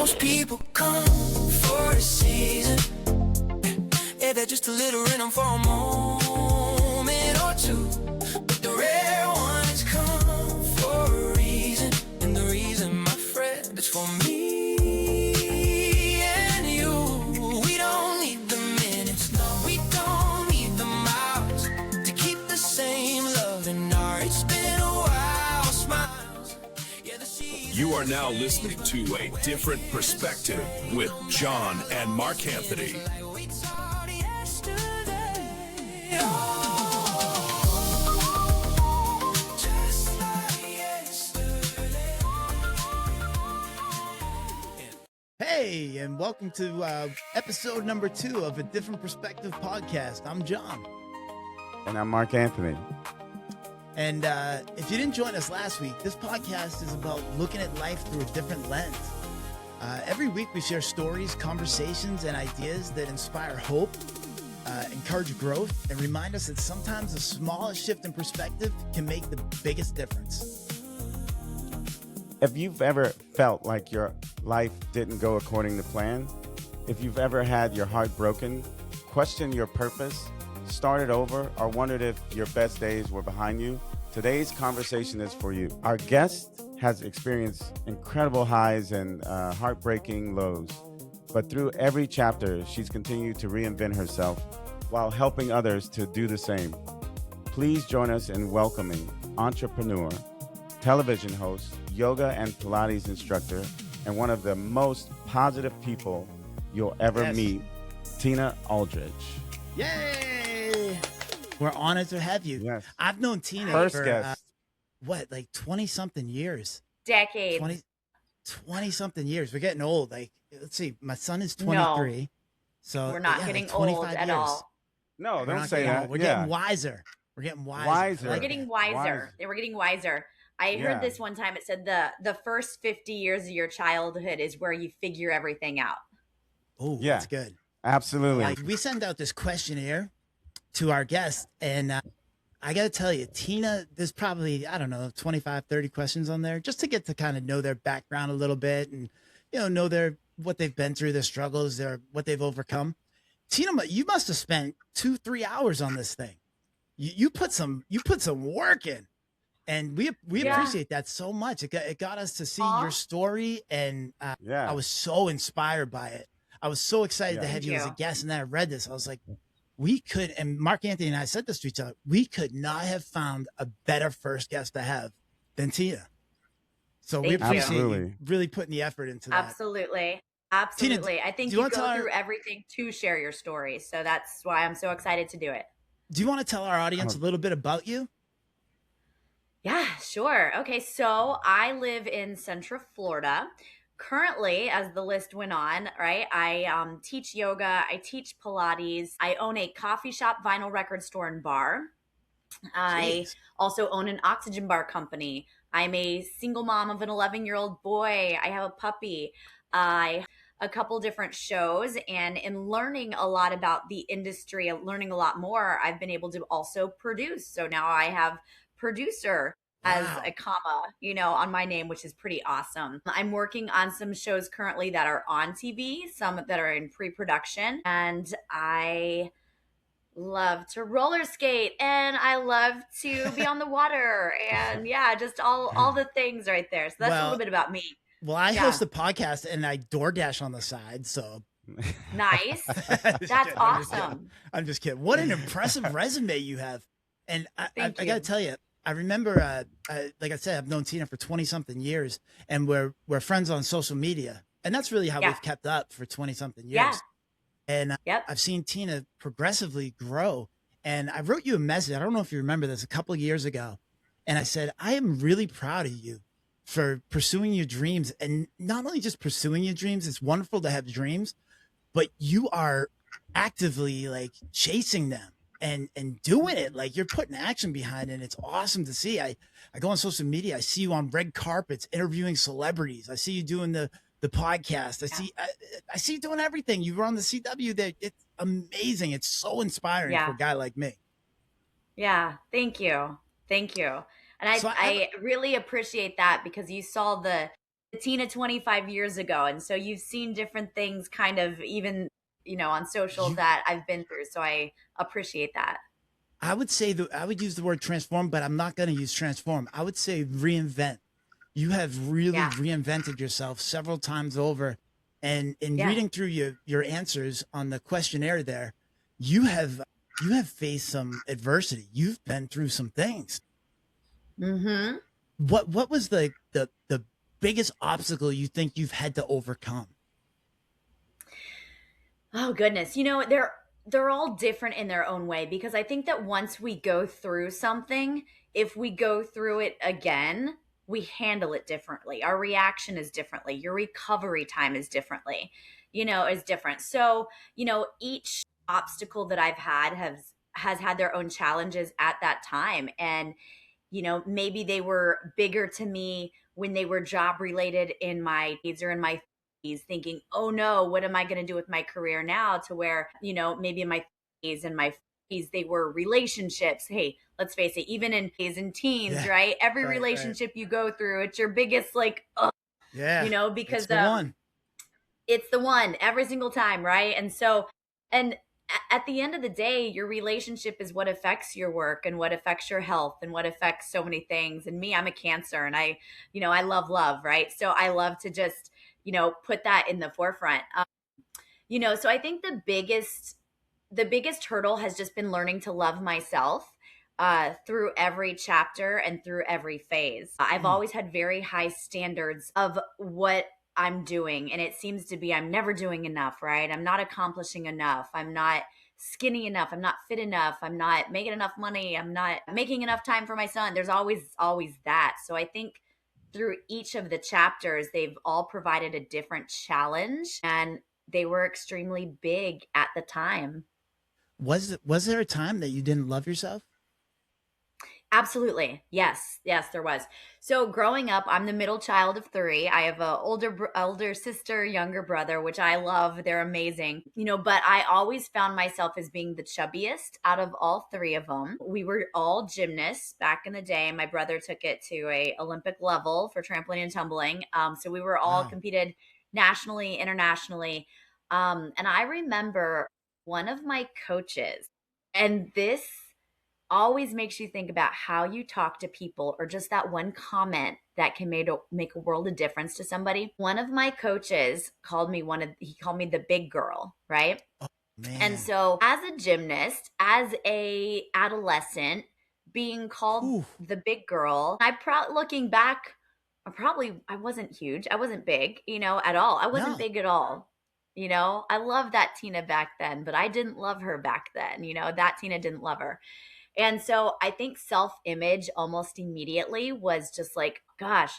Most people come for a season. Yeah, they're just a little rhythm for a moment or two. But the rare ones come for a reason. And the reason, my friend, is for me and you. We don't need the minutes, no, we don't need the miles to keep the same love in our. It's been a while, smiles. Yeah, the season. You are now listening to A Different Perspective with John and MarkAnthony. Hey, and welcome to episode number 2 of A Different Perspective podcast. I'm John. And I'm MarkAnthony. And if you didn't join us last week, this podcast is about looking at life through a different lens. Every week we share stories, conversations, and ideas that inspire hope, encourage growth, and remind us that sometimes the smallest shift in perspective can make the biggest difference. If you've ever felt like your life didn't go according to plan, if you've ever had your heart broken, questioned your purpose, started over, or wondered if your best days were behind you, today's conversation is for you. Our guest has experienced incredible highs and heartbreaking lows, but through every chapter, she's continued to reinvent herself while helping others to do the same. Please join us in welcoming entrepreneur, television host, yoga and Pilates instructor, and one of the most positive people you'll ever meet, Tina Aldrich. Yay! We're honored to have you. Yes. I've known Tina First for, guest. 20-something years? Decades. 20-something years. We're getting old. Like, let's see, my son is 23. No, so we're not getting old at all. No, We're don't not say getting that. old. We're getting wiser. We're getting wiser. We're getting wiser. We're getting wiser. I heard this one time. It said the first 50 years of your childhood is where you figure everything out. Oh, Yeah. that's good. Absolutely. Like, we send out this questionnaire to our guests, and I got to tell you, Tina, there's probably, 25, 30 questions on there just to get to kind of know their background a little bit and, know what they've been through, their struggles, what they've overcome. Tina, you must have spent 2-3 hours on this thing. You put some work in. And we appreciate that so much. It got us to see your story, and I was so inspired by it. I was so excited to have you as a guest, and then I read this. I was like, and MarkAnthony and I said this to each other, we could not have found a better first guest to have than Tina. So we appreciate you really putting the effort into that. Absolutely. Tina, I think you go through everything to share your story. So that's why I'm so excited to do it. Do you want to tell our audience a little bit about you? Yeah, sure. Okay, so I live in Central Florida. Currently, as the list went on, right, I teach yoga, I teach Pilates, I own a coffee shop, vinyl record store, and bar. I also own an oxygen bar company. I'm a single mom of an 11-year-old boy. I have a puppy. I a couple different shows, and in learning a lot about the industry, learning a lot more, I've been able to also produce. So now I have producer as a comma, on my name, which is pretty awesome. I'm working on some shows currently that are on TV, some that are in pre-production, and I love to roller skate, and I love to be on the water, and just all the things right there. So that's a little bit about me. Well, I host a podcast, and I DoorDash on the side, so nice. That's awesome. I'm just kidding. What an impressive resume you have. And I got to tell you, I remember, like I said, I've known Tina for 20-something years, and we're friends on social media. And that's really how we've kept up for 20-something years. And I've seen Tina progressively grow. And I wrote you a message. I don't know if you remember this, a couple of years ago. And I said, I am really proud of you for pursuing your dreams. And not only just pursuing your dreams, it's wonderful to have dreams, but you are actively like chasing them. And doing it, like you're putting action behind it. And it's awesome to see. I go on social media. I see you on red carpets, interviewing celebrities. I see you doing the podcast. I see you doing everything. You were on the CW. That it's amazing. It's so inspiring for a guy like me. Yeah. Thank you. And I really appreciate that, because you saw the Tina 25 years ago. And so you've seen different things kind of even, on social You, that I've been through. So I appreciate that. I would say that I would use the word transform, but I'm not going to use transform. I would say reinvent. You have really Yeah. reinvented yourself several times over. And in Yeah. reading through your answers on the questionnaire there, you have faced some adversity. You've been through some things. Mm-hmm. What was the biggest obstacle you think you've had to overcome? Oh goodness. They're all different in their own way, because I think that once we go through something, if we go through it again, we handle it differently. Our reaction is differently. Your recovery time is is different. So, each obstacle that I've had has had their own challenges at that time. And maybe they were bigger to me when they were job related in my kids or in my 30s, thinking, oh no, what am I going to do with my career now? To where, maybe in my 30s and my 40s, they were relationships. Hey, let's face it, even in kids and teens, Yeah. right? Every Right. relationship you go through, it's your biggest, like, Yeah. because It's the one. it's the one every single time, right? And so, and at the end of the day, your relationship is what affects your work and what affects your health and what affects so many things. And me, I'm a Cancer, and I love love, right? So I love to just, put that in the forefront. So I think the biggest hurdle has just been learning to love myself through every chapter and through every phase. I've Mm. always had very high standards of what I'm doing. And it seems to be I'm never doing enough, right? I'm not accomplishing enough. I'm not skinny enough. I'm not fit enough. I'm not making enough money. I'm not making enough time for my son. There's always that. So I think through each of the chapters, they've all provided a different challenge, and they were extremely big at the time. Was there a time that you didn't love yourself? Absolutely. Yes. Yes, there was. So growing up, I'm the middle child of three. I have a older sister, younger brother, which I love. They're amazing. But I always found myself as being the chubbiest out of all three of them. We were all gymnasts back in the day. My brother took it to a Olympic level for trampoline and tumbling. So we were all Wow. competed nationally, internationally. And I remember one of my coaches, and this always makes you think about how you talk to people, or just that one comment that can make a world of difference to somebody. One of my coaches he called me the big girl, right? Oh And man. so as a gymnast, as a adolescent, being called Ooh. the big girl, looking back, I wasn't huge. I wasn't big, at all. I wasn't No. big at all. I loved that Tina back then, but I didn't love her back then. That Tina didn't love her. And so I think self image almost immediately was just like, gosh,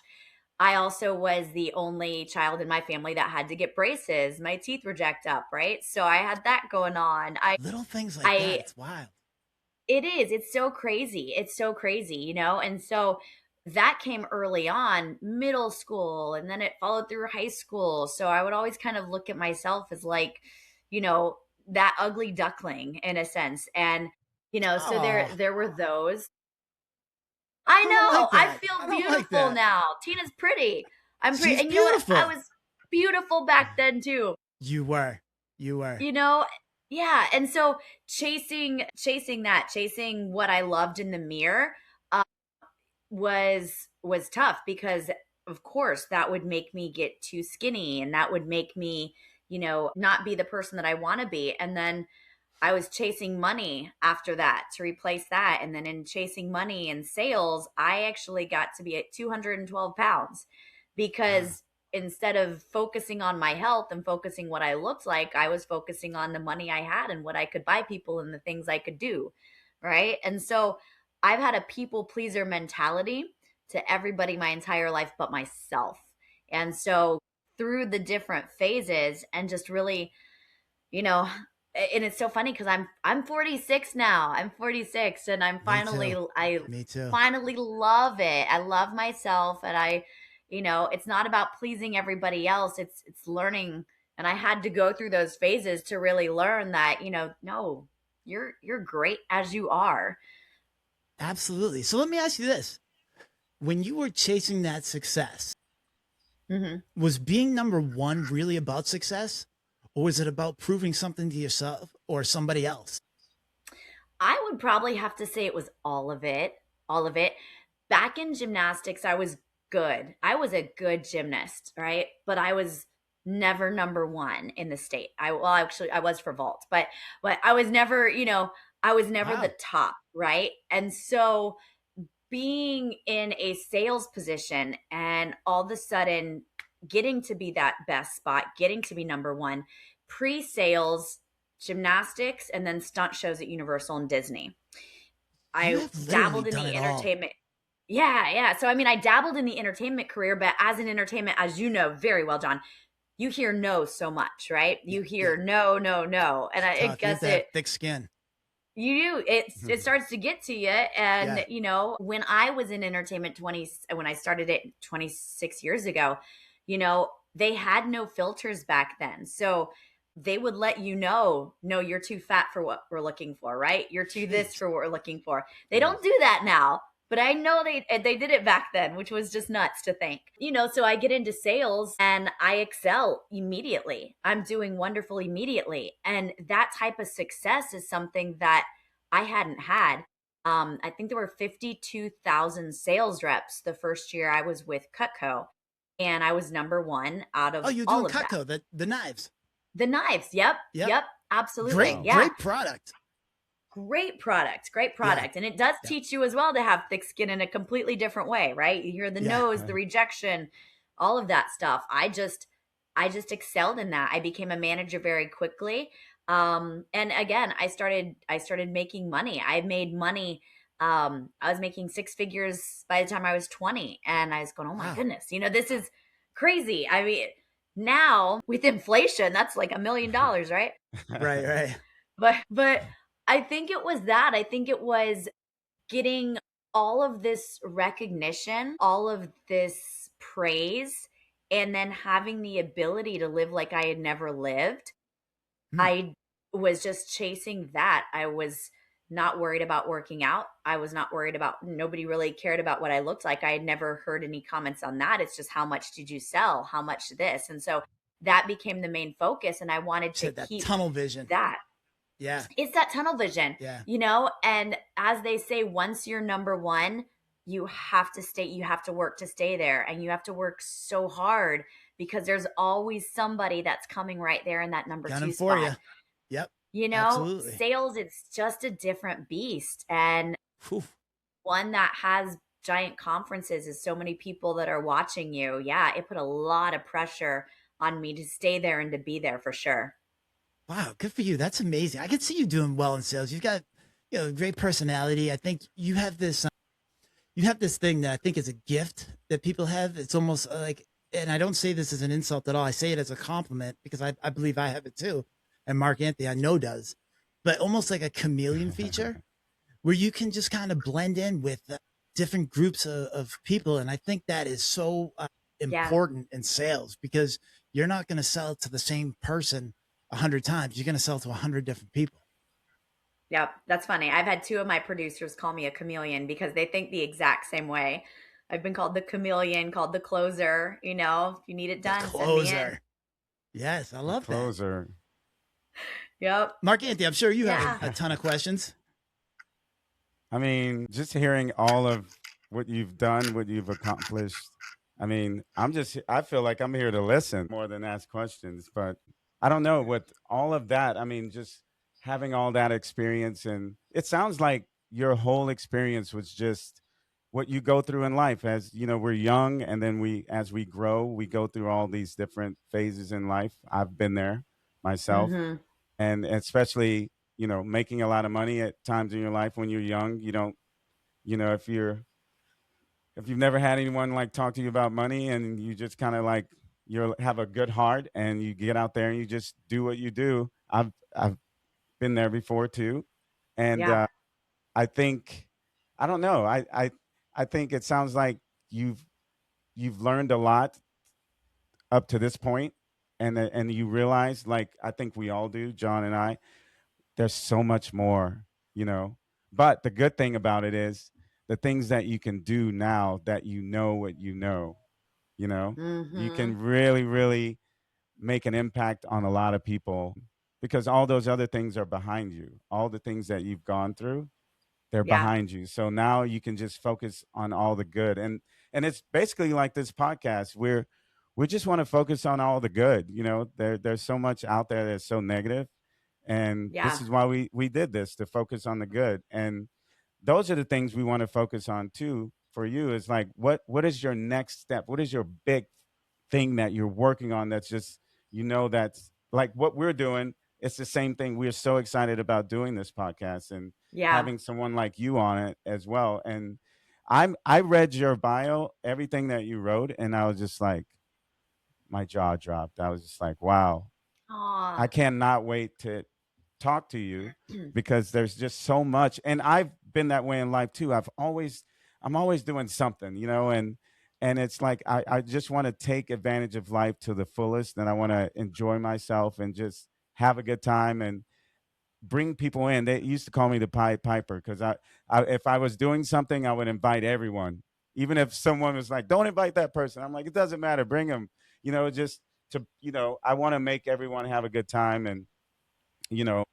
I also was the only child in my family that had to get braces. My teeth were jacked up, right? So I had that going on. Little things like that. I, It's wild. it is, it's so crazy. It's so crazy, And so that came early on, middle school, and then it followed through high school. So I would always kind of look at myself as like, you know, that ugly duckling in a sense. And so there Oh, there were those. I I don't know. like I that. feel I don't like beautiful that. now. Tina's pretty. I'm pretty. She's And you know what? I beautiful. was beautiful back then too. You were. You were. You know? Yeah. And so chasing what I loved in the mirror uh, was tough, because of course that would make me get too skinny, and that would make me, not be the person that I want to be. And then I was chasing money after that to replace that. And then in chasing money and sales, I actually got to be at 212 pounds, Wow. because instead of focusing on my health and focusing what I looked like, I was focusing on the money I had and what I could buy people and the things I could do. Right. And so I've had a people pleaser mentality to everybody my entire life but myself. And so through the different phases, and just really, you know and it's so funny because I'm 46 now. I'm 46, and Me too. I Me too. finally love it. I love myself, and it's not about pleasing everybody else. It's learning, and I had to go through those phases to really learn that, no, you're great as you are. Absolutely. So let me ask you this. When you were chasing that success, Mhm. Was being number one really about success, or was it about proving something to yourself or somebody else? I would probably have to say it was all of it. All of it. Back in gymnastics, I was good. I was a good gymnast, right? But I was never number one in the state. Actually I was for vault, but I was never, I was never the Wow. top, right? And so being in a sales position and all of a sudden getting to be that best spot, getting to be number one, pre-sales, gymnastics, and then stunt shows at Universal and Disney. You I have literally dabbled in done the it all. entertainment. Yeah, yeah. So I mean, I dabbled in the entertainment career, but as an entertainment, as you know very well, John, you hear no so much, right? Yeah. You Yeah. hear no, no, no, and It's I tough. You have guess to have thick skin. it starts to get to you. And Yeah. when I was in entertainment, when I started it 26 years ago, they had no filters back then, so they would let you know, no, you're too fat for what we're looking for, right? You're too this Jeez. for what we're looking for. They Yes. don't do that now, but I know they did it back then, which was just nuts to think. So I get into sales and I excel immediately. I'm doing wonderful immediately. And that type of success is something that I hadn't had. I think there were 52,000 sales reps the first year I was with Cutco, and I was number one out Oh, of you're all doing of that. Cutco, the knives. The knives, yep, Yep. yep, absolutely, Wow. yeah. Great product. Great Yeah. product. And it does Yeah. teach you as well to have thick skin in a completely different way, right? You hear the Yeah. no's, the rejection, all of that stuff. I just excelled in that. I became a manager very quickly. And again, I started making money. I made money. I was making six figures by the time I was 20. And I was going, oh my Wow. goodness, this is crazy. I mean, now with inflation, that's like $1 million, right? Right. Right. But I think it was that. I think it was getting all of this recognition, all of this praise, and then having the ability to live like I had never lived. Hmm. I was just chasing that. I was not worried about working out. I was not worried about, nobody really cared about what I looked like. I had never heard any comments on that. It's just, how much did you sell? How much this? And so that became the main focus. And I wanted to Said that keep tunnel vision. that. Yeah. It's that tunnel vision, Yeah. and as they say, once you're number one, you have to work to stay there, and you have to work so hard because there's always somebody that's coming right there in that number Gunning two for you. spot. Yep. Absolutely. Sales, it's just a different beast, and Whew. one that has giant conferences is so many people that are watching you. Yeah, it put a lot of pressure on me to stay there and to be there for sure. Wow. Good for you. That's amazing. I could see you doing well in sales. You've got, great personality. I think you have this thing that I think is a gift that people have. It's almost like, and I don't say this as an insult at all. I say it as a compliment because I believe I have it too. And Mark Anthony, I know does, but almost like a chameleon feature where you can just kind of blend in with different groups of people. And I think that is so Yeah. important in sales because you're not going to sell to the same person 100 times. You're going to sell to 100 different people. Yep, that's funny. I've had two of my producers call me a chameleon because they think the exact same way. I've been called the chameleon, called the closer. If you need it The done, send me in. closer. Yes, I love that. Closer. Yep. Mark Anthony, I'm sure you have Yeah. a ton of questions. I mean, just hearing all of what you've done, what you've accomplished. I mean, I feel like I'm here to listen more than ask questions, but I don't know what all of that. I mean, just having all that experience, and it sounds like your whole experience was just what you go through in life. As you know, we're young, and then as we grow, we go through all these different phases in life. I've been there myself, Hmm. and especially, making a lot of money at times in your life when you're young. You don't, if you've never had anyone like talk to you about money, and you just kind of like you have a good heart and you get out there and you just do what you do. I've been there before too, and Yeah. I think, I don't know, I think it sounds like you've learned a lot up to this point, and you realize, like I think we all do, John and I, there's so much more, but the good thing about it is the things that you can do now that what you know, You know, you Mm-hmm. can really, really make an impact on a lot of people because all those other things are behind you. All the things that you've gone through, they're Yeah. behind you. So now you can just focus on all the good. And it's basically like this podcast. We just want to focus on all the good. You know, there's so much out there that's so negative, and this Yeah. is why we did this, to focus on the good. And those are the things we want to focus on too for you. Is like, what is your next step? What is your big thing that you're working on that's just, that's like what we're doing. It's the same thing. We're so excited about doing this podcast and Yeah. having someone like you on it as well. And I read your bio, everything that you wrote, and I was just like, my jaw dropped. I was just like, wow, I Aw. cannot wait to talk to you because there's just so much. And I've been that way in life too. I'm always doing something, and it's like I just want to take advantage of life to the fullest, and I want to enjoy myself and just have a good time and bring people in. They used to call me the Pied Piper because if I was doing something, I would invite everyone. Even if someone was like, don't invite that person, I'm like, it doesn't matter, bring them, just to, I want to make everyone have a good time and, you know,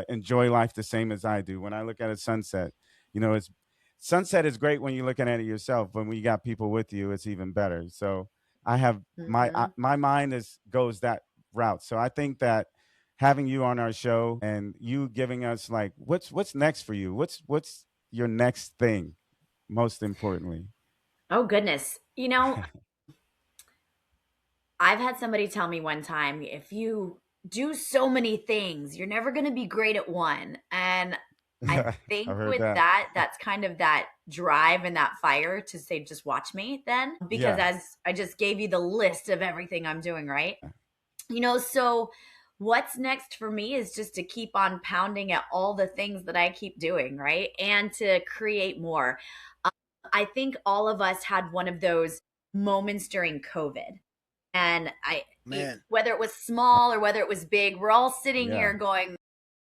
enjoy life the same as I do. When I look at a sunset, it's sunset is great when you're looking at it yourself, but when you got people with you, it's even better. So I have Mm-hmm. my mind goes that route. So I think that having you on our show and you giving us like, what's next for you? What's your next thing? Most importantly. Oh, goodness. I've had somebody tell me one time, if you do so many things, you're never going to be great at one. And I I've think heard with that. that, that's kind of that drive and that fire to say, just watch me then. Because Yeah. as I just gave you the list of everything I'm doing, right? So what's next for me is just to keep on pounding at all the things that I keep doing, right? And to create more. I think all of us had one of those moments during COVID. And Man. whether it was small or whether it was big, we're all sitting Yeah. here going,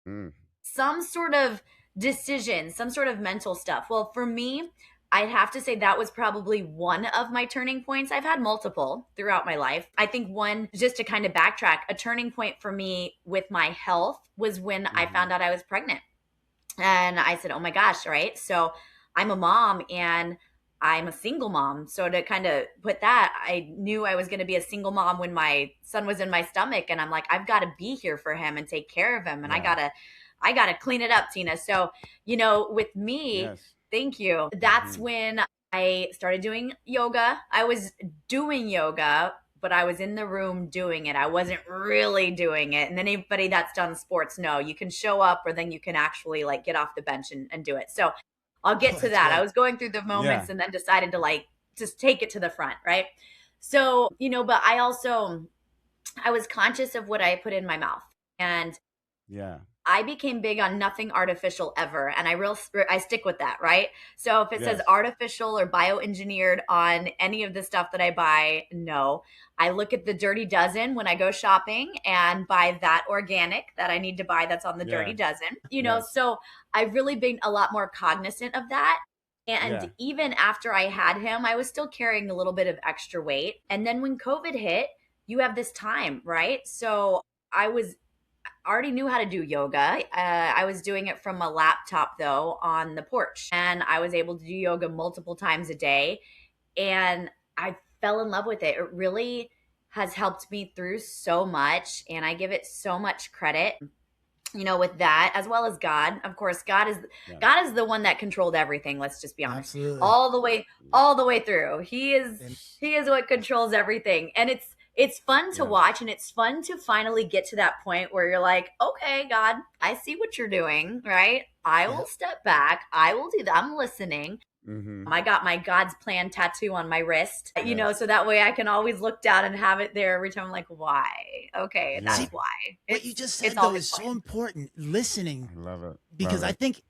Mm. some sort of decision, some sort of mental stuff. Well, for me, I'd have to say that was probably one of my turning points. I've had multiple throughout my life. I think one, just to kind of backtrack, a turning point for me with my health was when I Mhm. found out I was pregnant. And I said, oh my gosh, right? So I'm a mom and I'm a single mom. So to kind of put that, I knew I was going to be a single mom when my son was in my stomach. And I'm like, I've got to be here for him and take care of him. And Yeah. I gotta clean it up, Tina. So, with me, Yes. thank you. That's Mhm. when I started doing yoga. I was doing yoga, but I was in the room doing it. I wasn't really doing it. And anybody that's done sports know you can show up or then you can actually like get off the bench and do it. So I'll Oh, get to that's that. I great. was going through the Yeah. moments and then decided to like just take it to the front, right? So, but I was conscious of what I put in my mouth. And Yeah. I became big on nothing artificial ever, and I stick with that, right? So if it says Yes. artificial or bioengineered on any of the stuff that I buy, no. I look at the Dirty Dozen when I go shopping and buy that organic that I need to buy that's on the Dirty Yeah. Dozen. Yes. So I've really been a lot more cognizant of that. Yeah. And even after I had him, I was still carrying a little bit of extra weight. And then when COVID hit, you have this time, right? So I was already knew how to do yoga. I was doing it from a laptop though on the porch, and I was able to do yoga multiple times a day. And I fell in love with it. It really has helped me through so much, and I give it so much credit. With that, as well as God. Of course, Yeah. God is the one that controlled everything. Let's just be honest, Absolutely. all the way through. He And is what controls everything, and it's fun to Yes. watch, and it's fun to finally get to that point where you're like, okay, God, I see what you're doing, right? I yeah. will step back. I will do that. I'm listening. Mm-hmm. I got my God's plan tattoo on my wrist, Yes. so that way I can always look down and have it there every time. I'm like, why? Okay, Yeah. that's See, why. what you just It's said though all is his so plan. important. Listening, I love it. because Love I it. think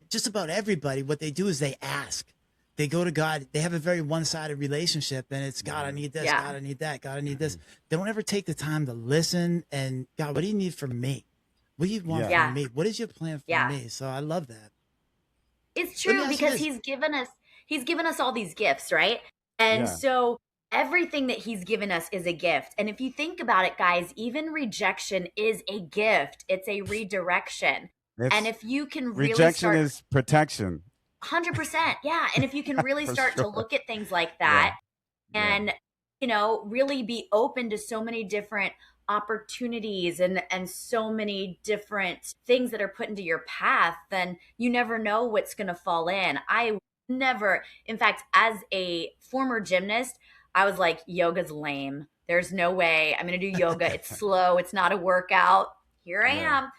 just about everybody, what they do is they ask. They go to God. They have a very one-sided relationship, and it's God, I Mhm. need this. Yeah. God, I need that. God, I need this. They don't ever take the time to listen. And God, what do you need from me? What do you want Yeah. Yeah. from me? What is your plan for Yeah. me? So I love that. It's Let me true ask you because this. he's given us all these gifts, right? And Yeah. so everything that he's given us is a gift. And if you think about it, guys, even rejection is a gift. It's a redirection. And if you can really rejection is protection. 100%. Yeah. And if you can really start to look at things like that and, really be open to so many different opportunities and so many different things that are put into your path, then you never know what's going to fall in. In fact, as a former gymnast, I was like, yoga's lame. There's no way I'm going to do yoga. It's slow. It's not a workout. Here I am.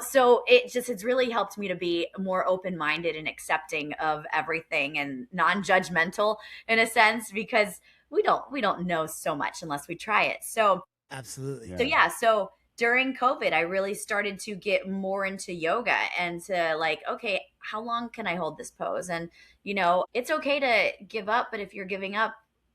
So it's really helped me to be more open-minded and accepting of everything and non-judgmental in a sense, because we don't know so much unless we try it. So absolutely. So during COVID, I really started to get more into yoga and to like, okay, how long can I hold this pose? And, it's okay to give up, but if you're giving up,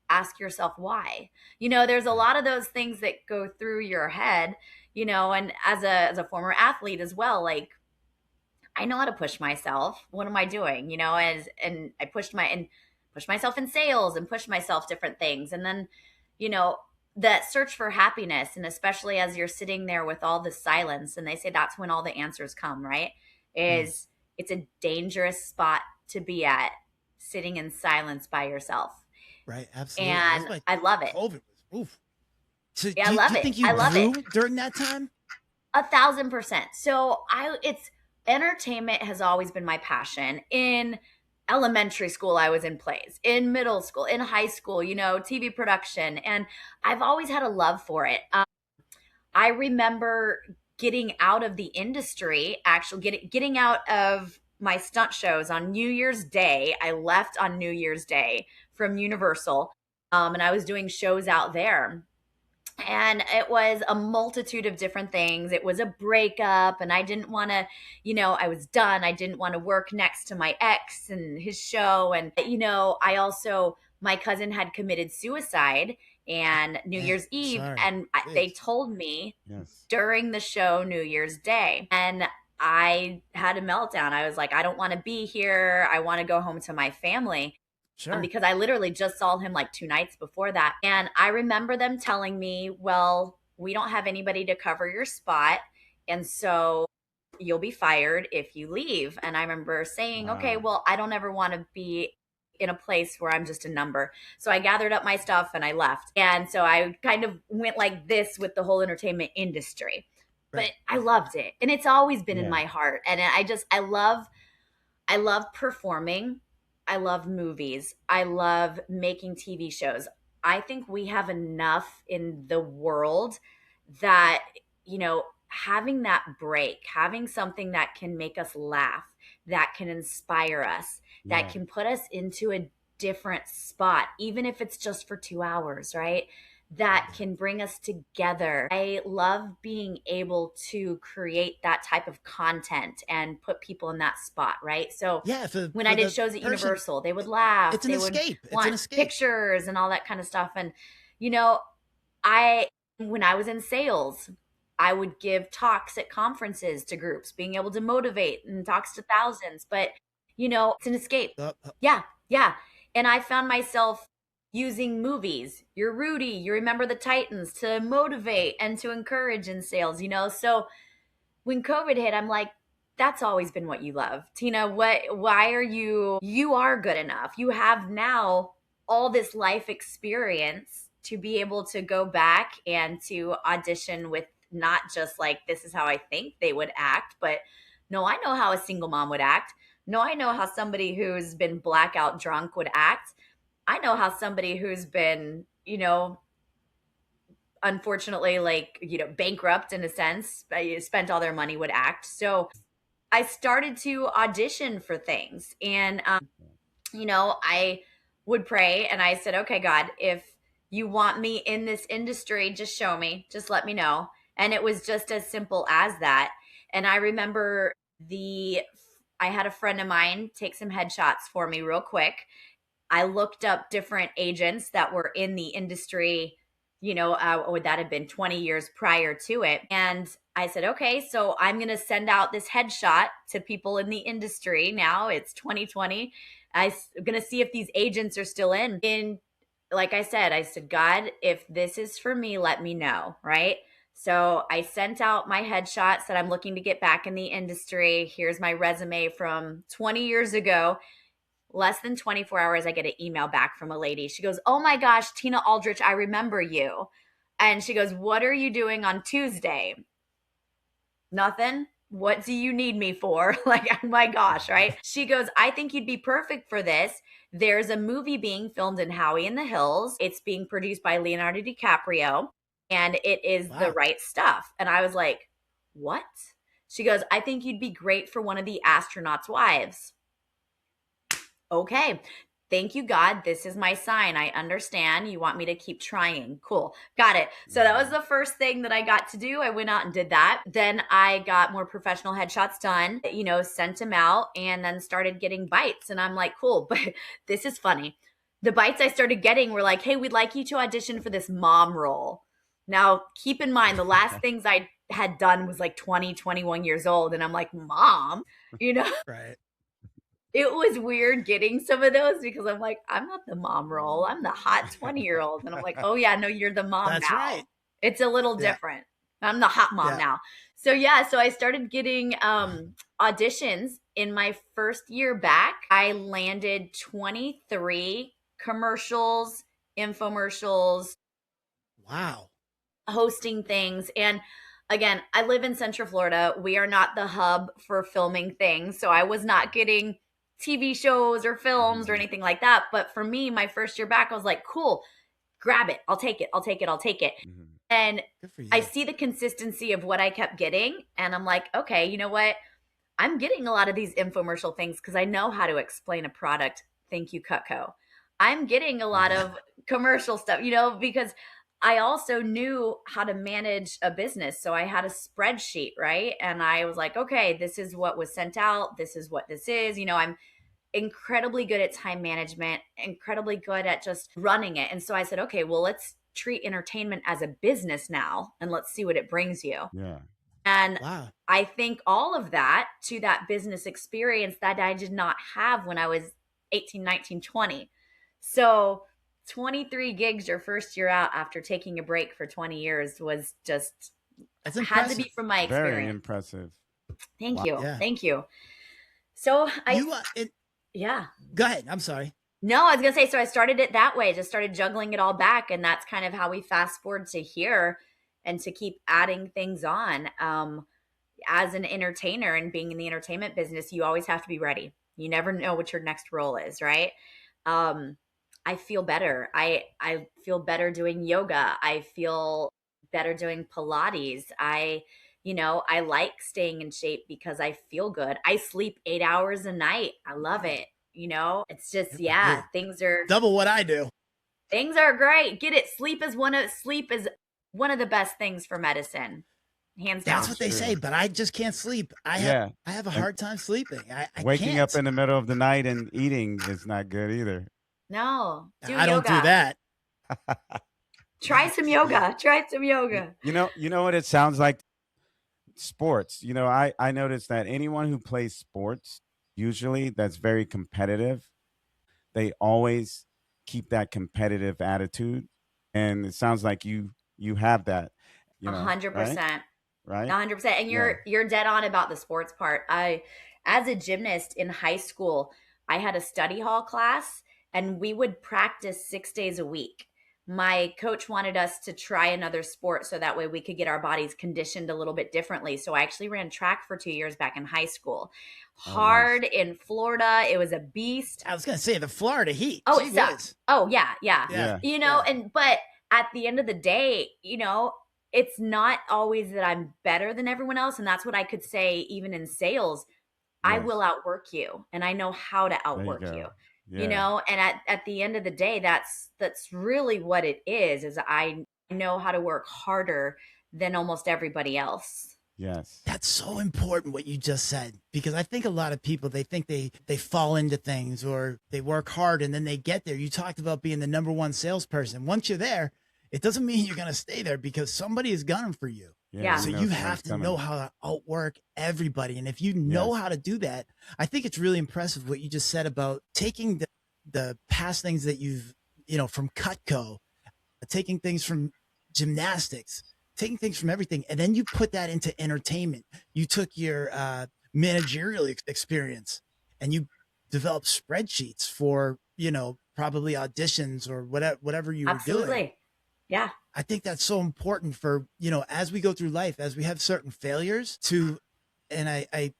ask yourself why. There's a lot of those things that go through your head, and as a former athlete as well, like I know how to push myself. What am I doing? And I pushed myself in sales and pushed myself different things. And then, that search for happiness, and especially as you're sitting there with all the silence, and they say that's when all the answers come, right? It's a dangerous spot to be at, sitting in silence by yourself. Right, absolutely. And I love it. COVID was oof. So I love it. Do you think you grew during that time? 1,000%. So entertainment has always been my passion. In elementary school, I was in plays. In middle school, in high school, TV production, and I've always had a love for it. I remember getting out of the industry, actually getting out of my stunt shows on New Year's Day. I left on New Year's Day from Universal, and I was doing shows out there. And it was a multitude of different things. It was a breakup, and I didn't want to, I was done. I didn't want to work next to my ex and his show. And, my cousin had committed suicide and New Year's Eve. Sorry. And they told me during the show, New Year's Day. And I had a meltdown. I was like, I don't want to be here. I want to go home to my family. Sure. Because I literally just saw him like 2 nights before that. And I remember them telling me, well, we don't have anybody to cover your spot, and so you'll be fired if you leave. And I remember saying, okay, well, I don't ever want to be in a place where I'm just a number. So I gathered up my stuff and I left. And so I kind of went like this with the whole entertainment industry. Right. But I loved it. And it's always been in my heart. And I love performing. I love movies. I love making TV shows. I think we have enough in the world that, having that break, having something that can make us laugh, that can inspire us, that can put us into a different spot, even if it's just for 2 hours, right? That can bring us together. I love being able to create that type of content and put people in that spot, right? So when I did shows at Universal, they would laugh. It's an escape. Want it's an escape. Pictures and all that kind of stuff. And, when I was in sales, I would give talks at conferences to groups, being able to motivate and talks to thousands. But, it's an escape. Yeah. And I found myself using movies, you're Rudy, you remember the Titans, to motivate and to encourage in sales, So when COVID hit, I'm like, that's always been what you love. Tina, why are you are good enough. You have now all this life experience to be able to go back and to audition with not just like, this is how I think they would act, but no, I know how a single mom would act. No, I know how somebody who's been blackout drunk would act. I know how somebody who's been, unfortunately, bankrupt in a sense, spent all their money would act. So I started to audition for things, and, I would pray, and I said, okay, God, if you want me in this industry, just show me, just let me know. And it was just as simple as that. And I remember I had a friend of mine take some headshots for me real quick. I looked up different agents that were in the industry, or that had been 20 years prior to it. And I said, okay, so I'm going to send out this headshot to people in the industry. Now it's 2020. I'm going to see if these agents are still in like I said, God, if this is for me, let me know, right? So I sent out my headshot, said I'm looking to get back in the industry. Here's my resume from 20 years ago. Less than 24 hours, I get an email back from a lady. She goes, "Oh my gosh, Tina Aldrich, I remember you." And she goes, "What are you doing on Tuesday?" "Nothing. What do you need me for?" Like, oh my gosh, right? She goes, "I think you'd be perfect for this. There's a movie being filmed in Howie in the Hills. It's being produced by Leonardo DiCaprio, and it is the right stuff." And I was like, "What?" She goes, "I think you'd be great for one of the astronauts' wives." Okay. Thank you, God. This is my sign. I understand. You want me to keep trying. Cool. Got it. So that was the first thing that I got to do. I went out and did that. Then I got more professional headshots done, sent them out, and then started getting bites. And I'm like, cool, but this is funny. The bites I started getting were like, "Hey, we'd like you to audition for this mom role." Now, keep in mind, the last things I had done was like 20, 21 years old. And I'm like, mom, Right. it was weird getting some of those because I'm like, I'm not the mom role. I'm the hot 20-year-old. And I'm like, oh, yeah, no, you're the mom That's now. right. It's a little different. I'm the hot mom now. So, so I started getting auditions. In my first year back, I landed 23 commercials, infomercials. Wow. Hosting things. And again, I live in Central Florida. We are not the hub for filming things. So I was not getting TV shows or films or anything like that. But for me, my first year back, I was like, cool, grab it. I'll take it. I'll take it. I'll take it. And I see the consistency of what I kept getting. And I'm like, okay, you know what? I'm getting a lot of these infomercial things because I know how to explain a product. Thank you, Cutco. I'm getting a lot of commercial stuff, because I also knew how to manage a business. So I had a spreadsheet, right? And I was like, okay, this is what was sent out. This is what this is. I'm incredibly good at time management, incredibly good at just running it. And so I said, okay, well, let's treat entertainment as a business now and let's see what it brings you. Yeah. And I think all of that to that business experience that I did not have when I was 18, 19, 20. So 23 gigs your first year out after taking a break for 20 years was just had to be from my experience. Very impressive. Thank you. Yeah. Thank you. So Go ahead. I'm sorry. No, I was going to say, so I started it that way, just started juggling it all back. And that's kind of how we fast forward to here and to keep adding things on. As an entertainer and being in the entertainment business, you always have to be ready. You never know what your next role is, right? I feel better. I feel better doing yoga. I feel better doing Pilates. I like staying in shape because I feel good. I sleep 8 hours a night. I love it. It's just, things are double what I do. Things are great. Get it. Sleep is one of the best things for medicine. Hands down. That's what they say, but I just can't sleep. I have a hard time sleeping. I waking up in the middle of the night and eating is not good either. No, I don't do that. Try some yoga. You know what it sounds like? Sports. I noticed that anyone who plays sports, usually that's very competitive, they always keep that competitive attitude. And it sounds like you have that. 100%. Right? 100%. And you're dead on about the sports part. As a gymnast in high school, I had a study hall class and we would practice 6 days a week. My coach wanted us to try another sport so that way we could get our bodies conditioned a little bit differently. So I actually ran track for 2 years back in high school. Hard in Florida. It was a beast. I was going to say the Florida heat. Oh, it sucks. Oh, yeah. But at the end of the day, it's not always that I'm better than everyone else. And that's what I could say even in sales. Yes. I will outwork you and I know how to outwork you. Yeah. And at the end of the day, that's really what it is I know how to work harder than almost everybody else. Yes. That's so important what you just said, because I think a lot of people, they think they fall into things or they work hard and then they get there. You talked about being the number one salesperson. Once you're there, it doesn't mean you're going to stay there because somebody is gunning for you. Yeah. So you have to know how to outwork everybody. And if you know how to do that, I think it's really impressive what you just said about taking the past things that you've from Cutco, taking things from gymnastics, taking things from everything. And then you put that into entertainment. You took your managerial experience and you developed spreadsheets for, probably auditions or whatever you were doing. Absolutely. Yeah. I think that's so important for, as we go through life, as we have certain failures and I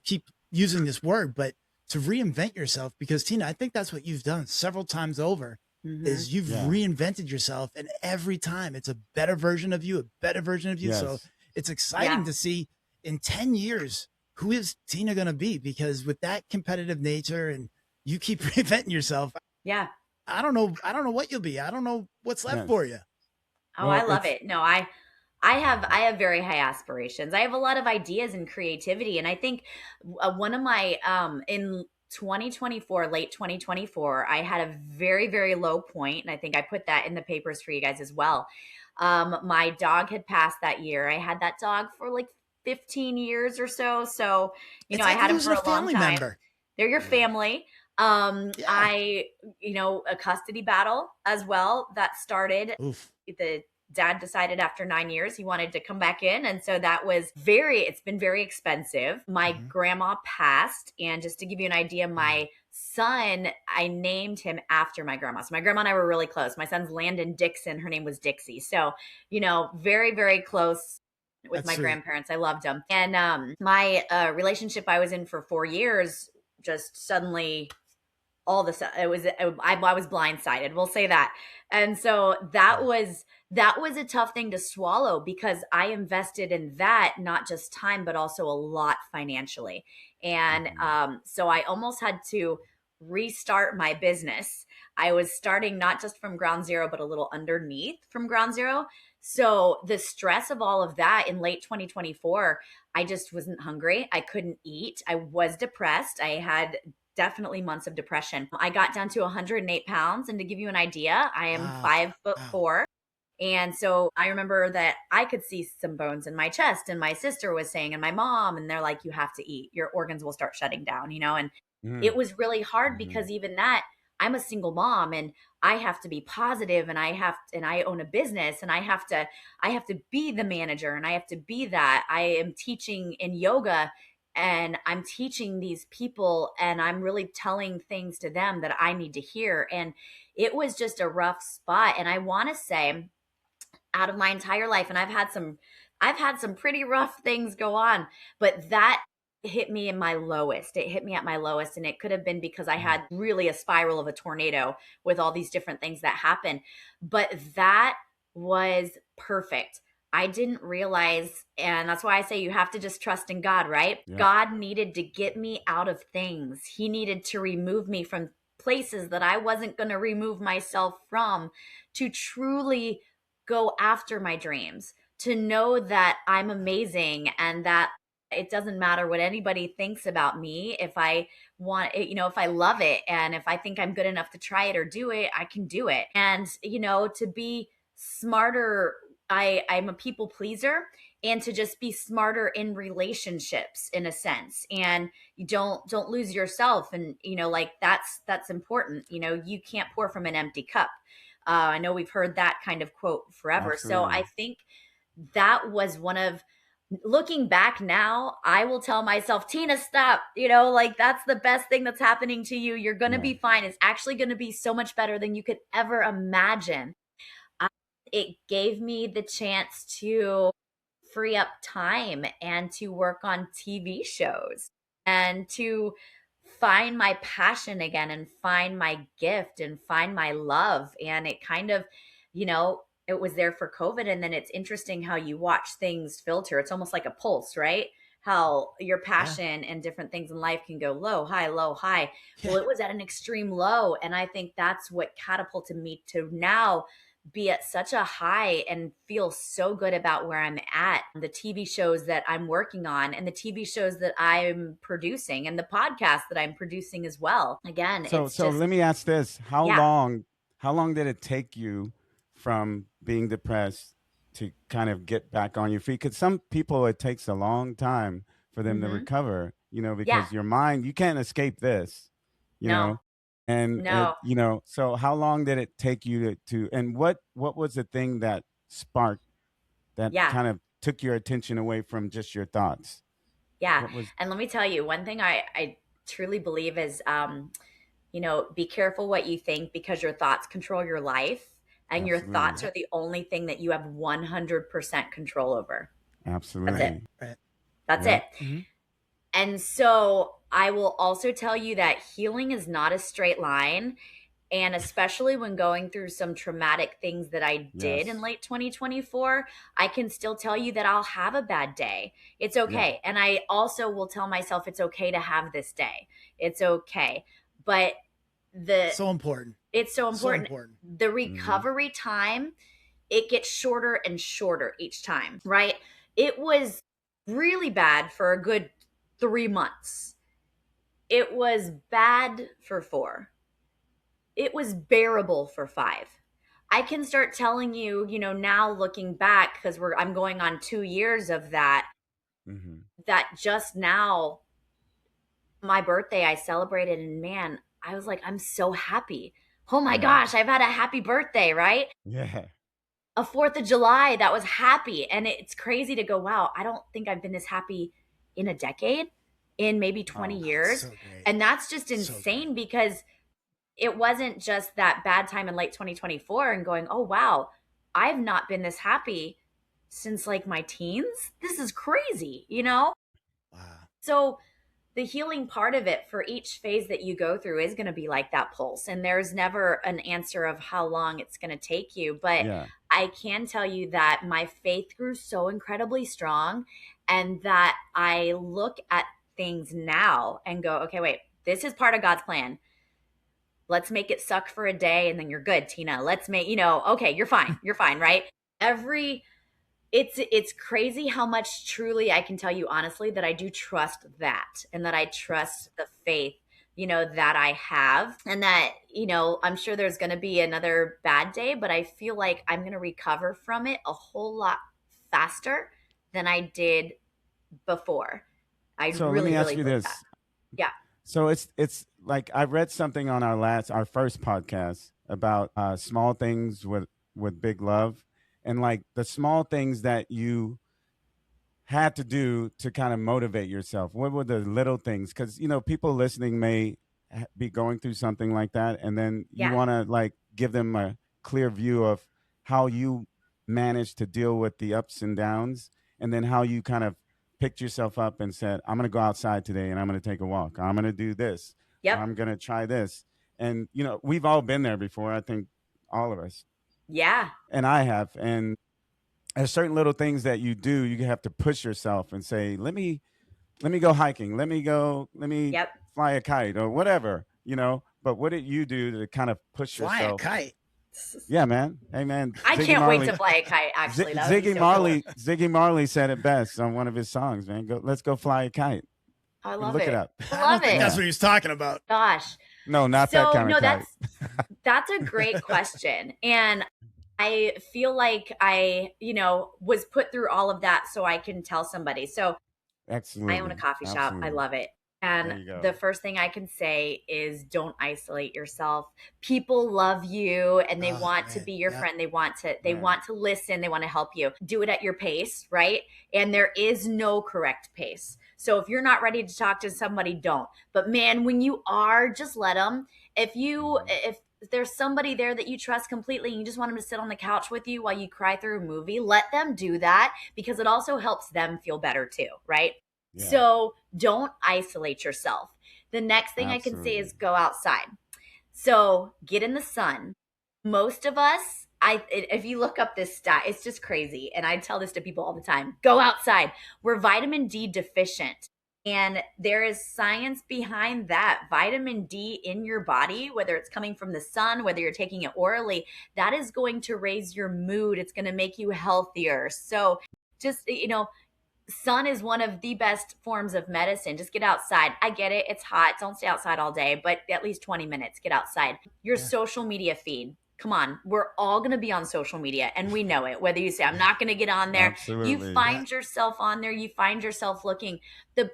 keep using this word, but to reinvent yourself, because Tina, I think that's what you've done several times over. Is you've reinvented yourself, and every time it's a better version of you, a better version of you. Yes. So it's exciting to see in 10 years, who is Tina going to be? Because with that competitive nature and you keep reinventing yourself. Yeah. I don't know what you'll be. I don't know what's left for you. Oh, I love it. No, I have very high aspirations. I have a lot of ideas and creativity. And I think one of my, in 2024, late 2024, I had a very, very low point. And I think I put that in the papers for you guys as well. My dog had passed that year. I had that dog for like 15 years or so. So, I had him for a long time. Member. They're your family. I, a custody battle as well that started. Oof. The dad decided after 9 years he wanted to come back in. And so that was it's been very expensive. My grandma passed. And just to give you an idea, my son, I named him after my grandma. So my grandma and I were really close. My son's Landon Dixon. Her name was Dixie. So, very, very close with my grandparents. I loved them. And my relationship I was in for 4 years, just suddenly I was blindsided. We'll say that. And so that was a tough thing to swallow, because I invested in that, not just time, but also a lot financially. And so I almost had to restart my business. I was starting not just from ground zero, but a little underneath from ground zero. So the stress of all of that in late 2024, I just wasn't hungry. I couldn't eat. I was depressed. I had definitely months of depression. I got down to 108 pounds. And to give you an idea, I am 5'4". And so I remember that I could see some bones in my chest, and my sister was saying, and my mom, and they're like, you have to eat, your organs will start shutting down, and it was really hard because even that, I'm a single mom and I have to be positive, and I own a business, and I have to be the manager, and I have to be that. I am teaching in yoga, and I'm teaching these people, and I'm really telling things to them that I need to hear. And it was just a rough spot. And I want to say, out of my entire life, and I've had some pretty rough things go on, but that hit me in my lowest. It hit me at my lowest. And it could have been because I had really a spiral of a tornado with all these different things that happened. But that was perfect. I didn't realize, and that's why I say you have to just trust in God, right? Yeah. God needed to get me out of things. He needed to remove me from places that I wasn't going to remove myself from, to truly go after my dreams, to know that I'm amazing, and that it doesn't matter what anybody thinks about me. If I want it, if I love it, and if I think I'm good enough to try it or do it, I can do it. And, to be smarter, I'm a people pleaser, and to just be smarter in relationships, in a sense. And you don't lose yourself. And, that's important. You can't pour from an empty cup. I know we've heard that kind of quote forever. Absolutely. So I think that was one of, looking back now, I will tell myself, Tina, stop, that's the best thing that's happening to you. You're going to be fine. It's actually going to be so much better than you could ever imagine. It gave me the chance to free up time and to work on TV shows and to find my passion again, and find my gift, and find my love. And it kind of, it was there for COVID. And then it's interesting how you watch things filter. It's almost like a pulse, right? How your passion and different things in life can go low, high, low, high. Well, it was at an extreme low. And I think that's what catapulted me to now be at such a high and feel so good about where I'm at, the TV shows that I'm working on, and the TV shows that I'm producing, and the podcast that I'm producing as well. Again, so let me ask this. How long did it take you from being depressed to kind of get back on your feet? Because some people, it takes a long time for them to recover, because your mind, you can't escape this, you know? And No. so how long did it take you and what was the thing that sparked that Yeah. kind of took your attention away from just your thoughts? Yeah. What was And let me tell you, one thing I truly believe is, be careful what you think, because your thoughts control your life, and your Absolutely. thoughts are the only thing that you have 100% control over. That's it. Absolutely. Right. That's Yep. it. Mm-hmm. And so I will also tell you that healing is not a straight line. And especially when going through some traumatic things that I did in Yes. late 2024, I can still tell you that I'll have a bad day. It's Yeah. okay. And I also will tell myself it's okay to have this day. It's okay. But So important. it's so So important. important. The recovery time, it gets shorter and shorter each time, right? It was really bad for a good 3 months. It was bad for 4. It was bearable for 5. I can start telling you, now looking back, because I'm going on 2 years of that, Mm-hmm. that just now, my birthday, I celebrated, and man, I was like, I'm so happy. Oh my Yeah. gosh, I've had a happy birthday, right? Yeah. A 4th of July that was happy. And it's crazy to go, wow, I don't think I've been this happy in a decade, in maybe 20 Oh, years. So great. And that's just So insane, because it wasn't just that bad time in late 2024 and going, oh, wow, I've not been this happy since like my teens. This is crazy, Wow. So the healing part of it for each phase that you go through is going to be like that pulse. And there's never an answer of how long it's going to take you. But Yeah. I can tell you that my faith grew so incredibly strong, and that I look at things now and go, okay, wait, this is part of God's plan. Let's make it suck for a day and then you're good, Tina. Let's make, okay, you're fine. You're fine, right? It's crazy how much truly I can tell you honestly that I do trust that, and that I trust the faith, that I have, and that, I'm sure there's going to be another bad day, but I feel like I'm going to recover from it a whole lot faster than I did before. I So really, let me ask really you believe this. that. Yeah. So it's like I read something on our first podcast about small things with big love, and like the small things that you had to do to kind of motivate yourself. What were the little things? Because people listening may be going through something like that, and then you Yeah. want to like give them a clear view of how you managed to deal with the ups and downs, and then how you kind of picked yourself up and said, I'm going to go outside today and I'm going to take a walk. I'm going to do this. Yep. I'm going to try this. And, we've all been there before. I think all of us. Yeah. And I have. And there's certain little things that you do, you have to push yourself and say, let me go hiking. Let me Yep. fly a kite or whatever, But what did you do to kind of push Fly yourself? a kite. Yeah, man. Hey, man. I can't wait to fly a kite, actually. That would be so cool. Ziggy Marley said it best on one of his songs, man. Let's go fly a kite. I love Look it. it up. I I love don't think it. that's what he was talking about. Gosh. No, not that kind of kite. That's a great question. And I feel like I, was put through all of that so I can tell somebody. So Absolutely. I own a coffee shop. Absolutely. I love it. There you And go. the first thing I can say is don't isolate yourself. People love you and they Oh, want to man. be your Yeah. friend. They want to Man. listen, they want to help you. Do it at your pace, right? And there is no correct pace. So if you're not ready to talk to somebody, don't. But man, when you are, just let them. If there's somebody there that you trust completely and you just want them to sit on the couch with you while you cry through a movie, let them do that, because it also helps them feel better too, right? Yeah. So don't isolate yourself. The next thing I can say is go outside. So get in the sun. Most of us, if you look up this stat, it's just crazy. And I tell this to people all the time. Go outside. We're vitamin D deficient. And there is science behind that. Vitamin D in your body, whether it's coming from the sun, whether you're taking it orally, that is going to raise your mood. It's going to make you healthier. So just, sun is one of the best forms of medicine. Just get outside. I get it. It's hot. Don't stay outside all day, but at least 20 minutes, get outside. Your social media feed. Come on. We're all going to be on social media and we know it. Whether you say, I'm not going to get on there, Absolutely. you find yourself on there. You find yourself looking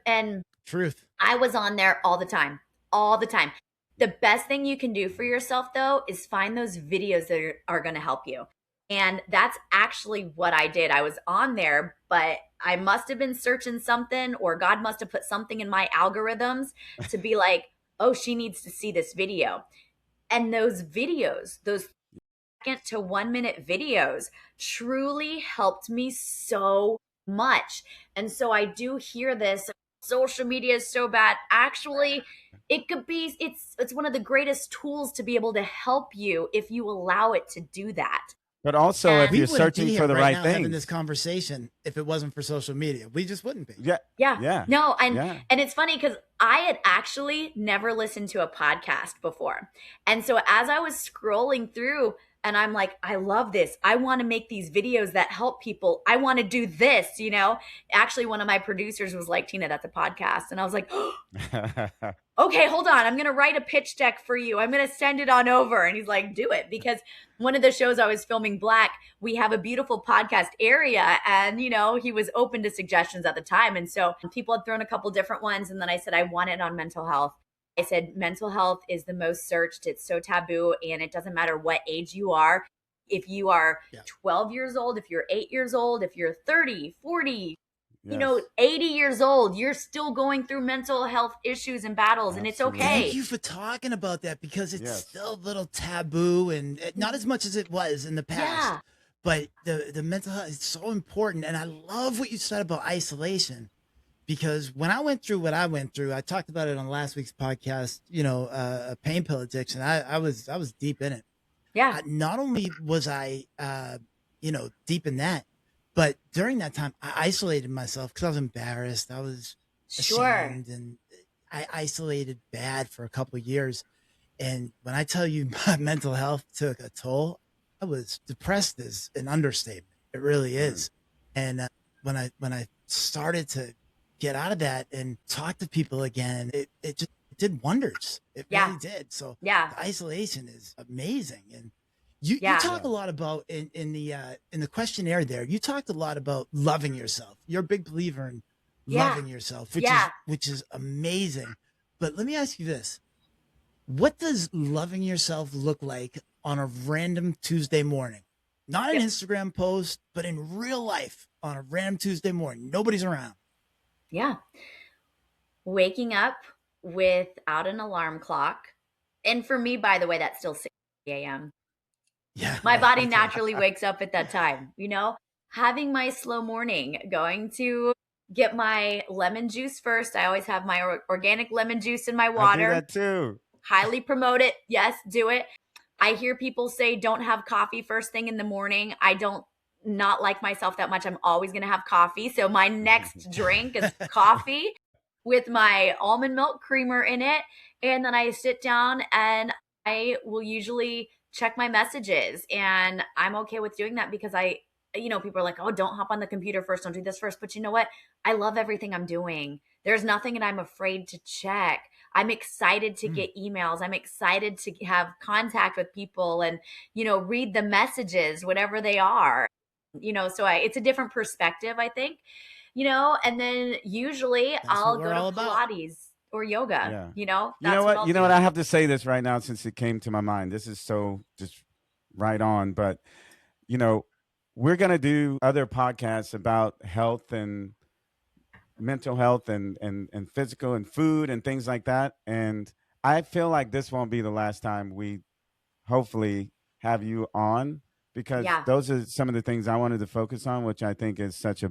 and Truth. I was on there all the time. The best thing you can do for yourself, though, is find those videos that are going to help you. And that's actually what I did. I was on there, but I must have been searching something, or God must have put something in my algorithms to be like, oh, she needs to see this video. And those videos, those second to 1 minute videos, truly helped me so much. And so I do hear this, social media is so bad. Actually, it could be, it's one of the greatest tools to be able to help you if you allow it to do that. But also, And if We you're wouldn't be searching here for the right right now having things. this conversation if it wasn't for social media. We just wouldn't be. Yeah. Yeah. Yeah. No, Yeah. and it's funny because I had actually never listened to a podcast before. And so as I was scrolling through, and I'm like, I love this. I want to make these videos that help people. I want to do this, you know? Actually, one of my producers was like, Tina, that's a podcast. And I was like, okay, hold on. I'm going to write a pitch deck for you. I'm going to send it on over. And he's like, do it. Because one of the shows I was filming, Black, we have a beautiful podcast area. And, you know, he was open to suggestions at the time. And so people had thrown a couple different ones. And then I said, I want it on mental health. I said, mental health is the most searched. It's so taboo. And it doesn't matter what age you are. If you are 12 years old, if you're 8 years old, if you're 30, 40, you know, 80 years old, you're still going through mental health issues and battles. And it's okay. Thank you for talking about that, because it's still a little taboo, and not as much as it was in the past. Yeah. But the mental health is so important. And I love what you said about isolation, because when I went through what I went through, I talked about it on last week's podcast, you know, a pain pill addiction. I was deep in it. Yeah. Not only was I, you know, deep in that, but during that time, I isolated myself because I was embarrassed. I was ashamed, and I isolated bad for a couple of years. And when I tell you my mental health took a toll, I was depressed is an understatement. It really is. And when I started to get out of that and talk to people again, it just did wonders. It really did. So the isolation is amazing. And you talk a lot about in the questionnaire there, you talked a lot about loving yourself. You're a big believer in loving yourself, which is amazing. But let me ask you this. What does loving yourself look like on a random Tuesday morning? Not an Instagram post, but in real life on a random Tuesday morning. Nobody's around. Yeah. Waking up without an alarm clock. And for me, by the way, that's still 6 a.m. Yeah. My body naturally wakes up at that time, you know, having my slow morning, going to get my lemon juice first. I always have my organic lemon juice in my water. I do that too. Highly promote it. Yes, do it. I hear people say don't have coffee first thing in the morning. I don't not like myself that much. I'm always going to have coffee. So my next drink is coffee with my almond milk creamer in it. And then I sit down and I will usually check my messages. And I'm okay with doing that because you know, people are like, oh, don't hop on the computer first. Don't do this first. But you know what? I love everything I'm doing. There's nothing that I'm afraid to check. I'm excited to get emails. I'm excited to have contact with people and, you know, read the messages, whatever they are, you know, so it's a different perspective, I think, you know, and then usually I'll go to Pilates or yoga, you know. You know what? You know what? I have to say this right now since it came to my mind. This is so just right on. But, you know, we're going to do other podcasts about health and mental health and physical and food and things like that. And I feel like this won't be the last time we hopefully have you on, because those are some of the things I wanted to focus on, which I think is such a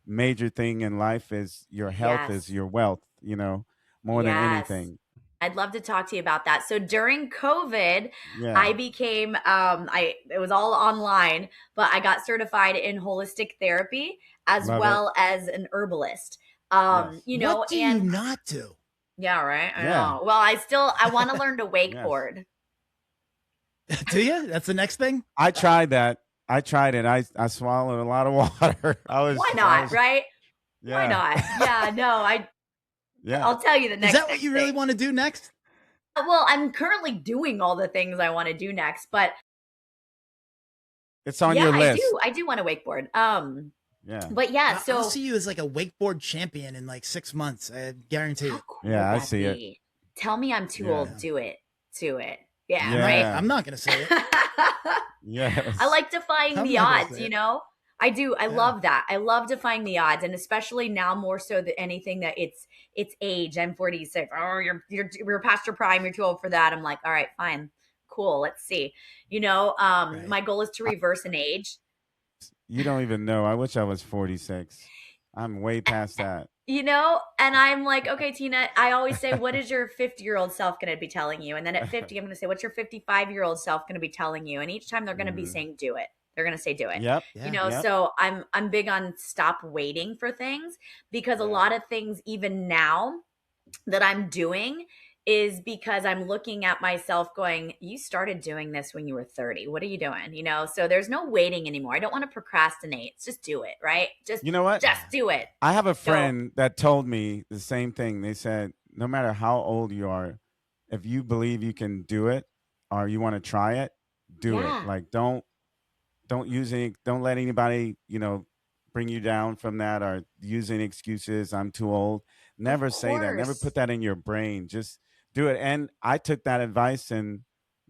major thing in life, is your health is your wealth, you know, more than anything. I'd love to talk to you about that. So during COVID, I became, it was all online, but I got certified in holistic therapy as well as an herbalist. You know, what do you not do? Yeah, right. I know. Well, I want to learn to wakeboard. Do you? That's the next thing? I tried that. I tried it. I swallowed a lot of water. Why not? Right? Yeah. Why not? Yeah, no, I'll tell you the next. Is that what you really want to do next? Well, I'm currently doing all the things I want to do next, but it's on your list. I do want to wakeboard. But so I'll see you as like a wakeboard champion in like 6 months. I guarantee it. Cool I see it. tell me I'm too Yeah. old. Do it. Yeah, Yeah. right. I'm not gonna say it. Yes. I like defying I'm the not gonna odds, say you it. know? I do. I Yeah. love that. I love defying the odds, and especially now more so than anything that it's age. I'm 46. Oh, you're past your prime. You're too old for that. I'm like, all right, fine, cool. Let's see. You know, Right. my goal is to reverse an age. You don't even know. I wish I was 46. I'm way past that. You know, and I'm like, okay, Tina, I always say, what is your 50-year-old self going to be telling you? And then at 50, I'm going to say, what's your 55-year-old self going to be telling you? And each time they're going to be saying, do it. They're going to say, do it. Yep. Yeah. You know, Yep. so I'm big on stop waiting for things, because a Yeah. lot of things, even now, that I'm doing is because I'm looking at myself going, you started doing this when you were 30. What are you doing? You know, so there's no waiting anymore. I don't want to procrastinate. Just do it, right? You know what? Just do it. I have a friend that told me the same thing. They said, no matter how old you are, if you believe you can do it or you want to try it, do Yeah. it. Like, don't let anybody, bring you down from that or use any excuses. I'm too old. Never say that. Never course. put that in your brain. Just do it. And I took that advice, and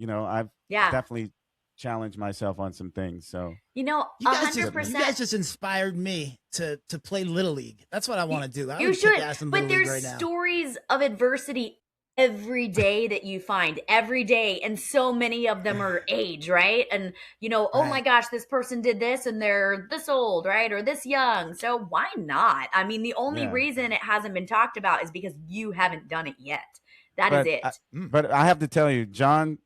I've Yeah. definitely challenged myself on some things. So You know, You guys, just, 100%. you guys just inspired me to play Little League. That's what I want to do. I You would should, kick ass in but Little League there's right now. stories of adversity every day that you find every day, and so many of them are age, right? And oh my Right. gosh, this person did this and they're this old, right? Or this young. So why not? I mean, the only Yeah. reason it hasn't been talked about is because you haven't done it yet. That is it. But I have to tell you, John,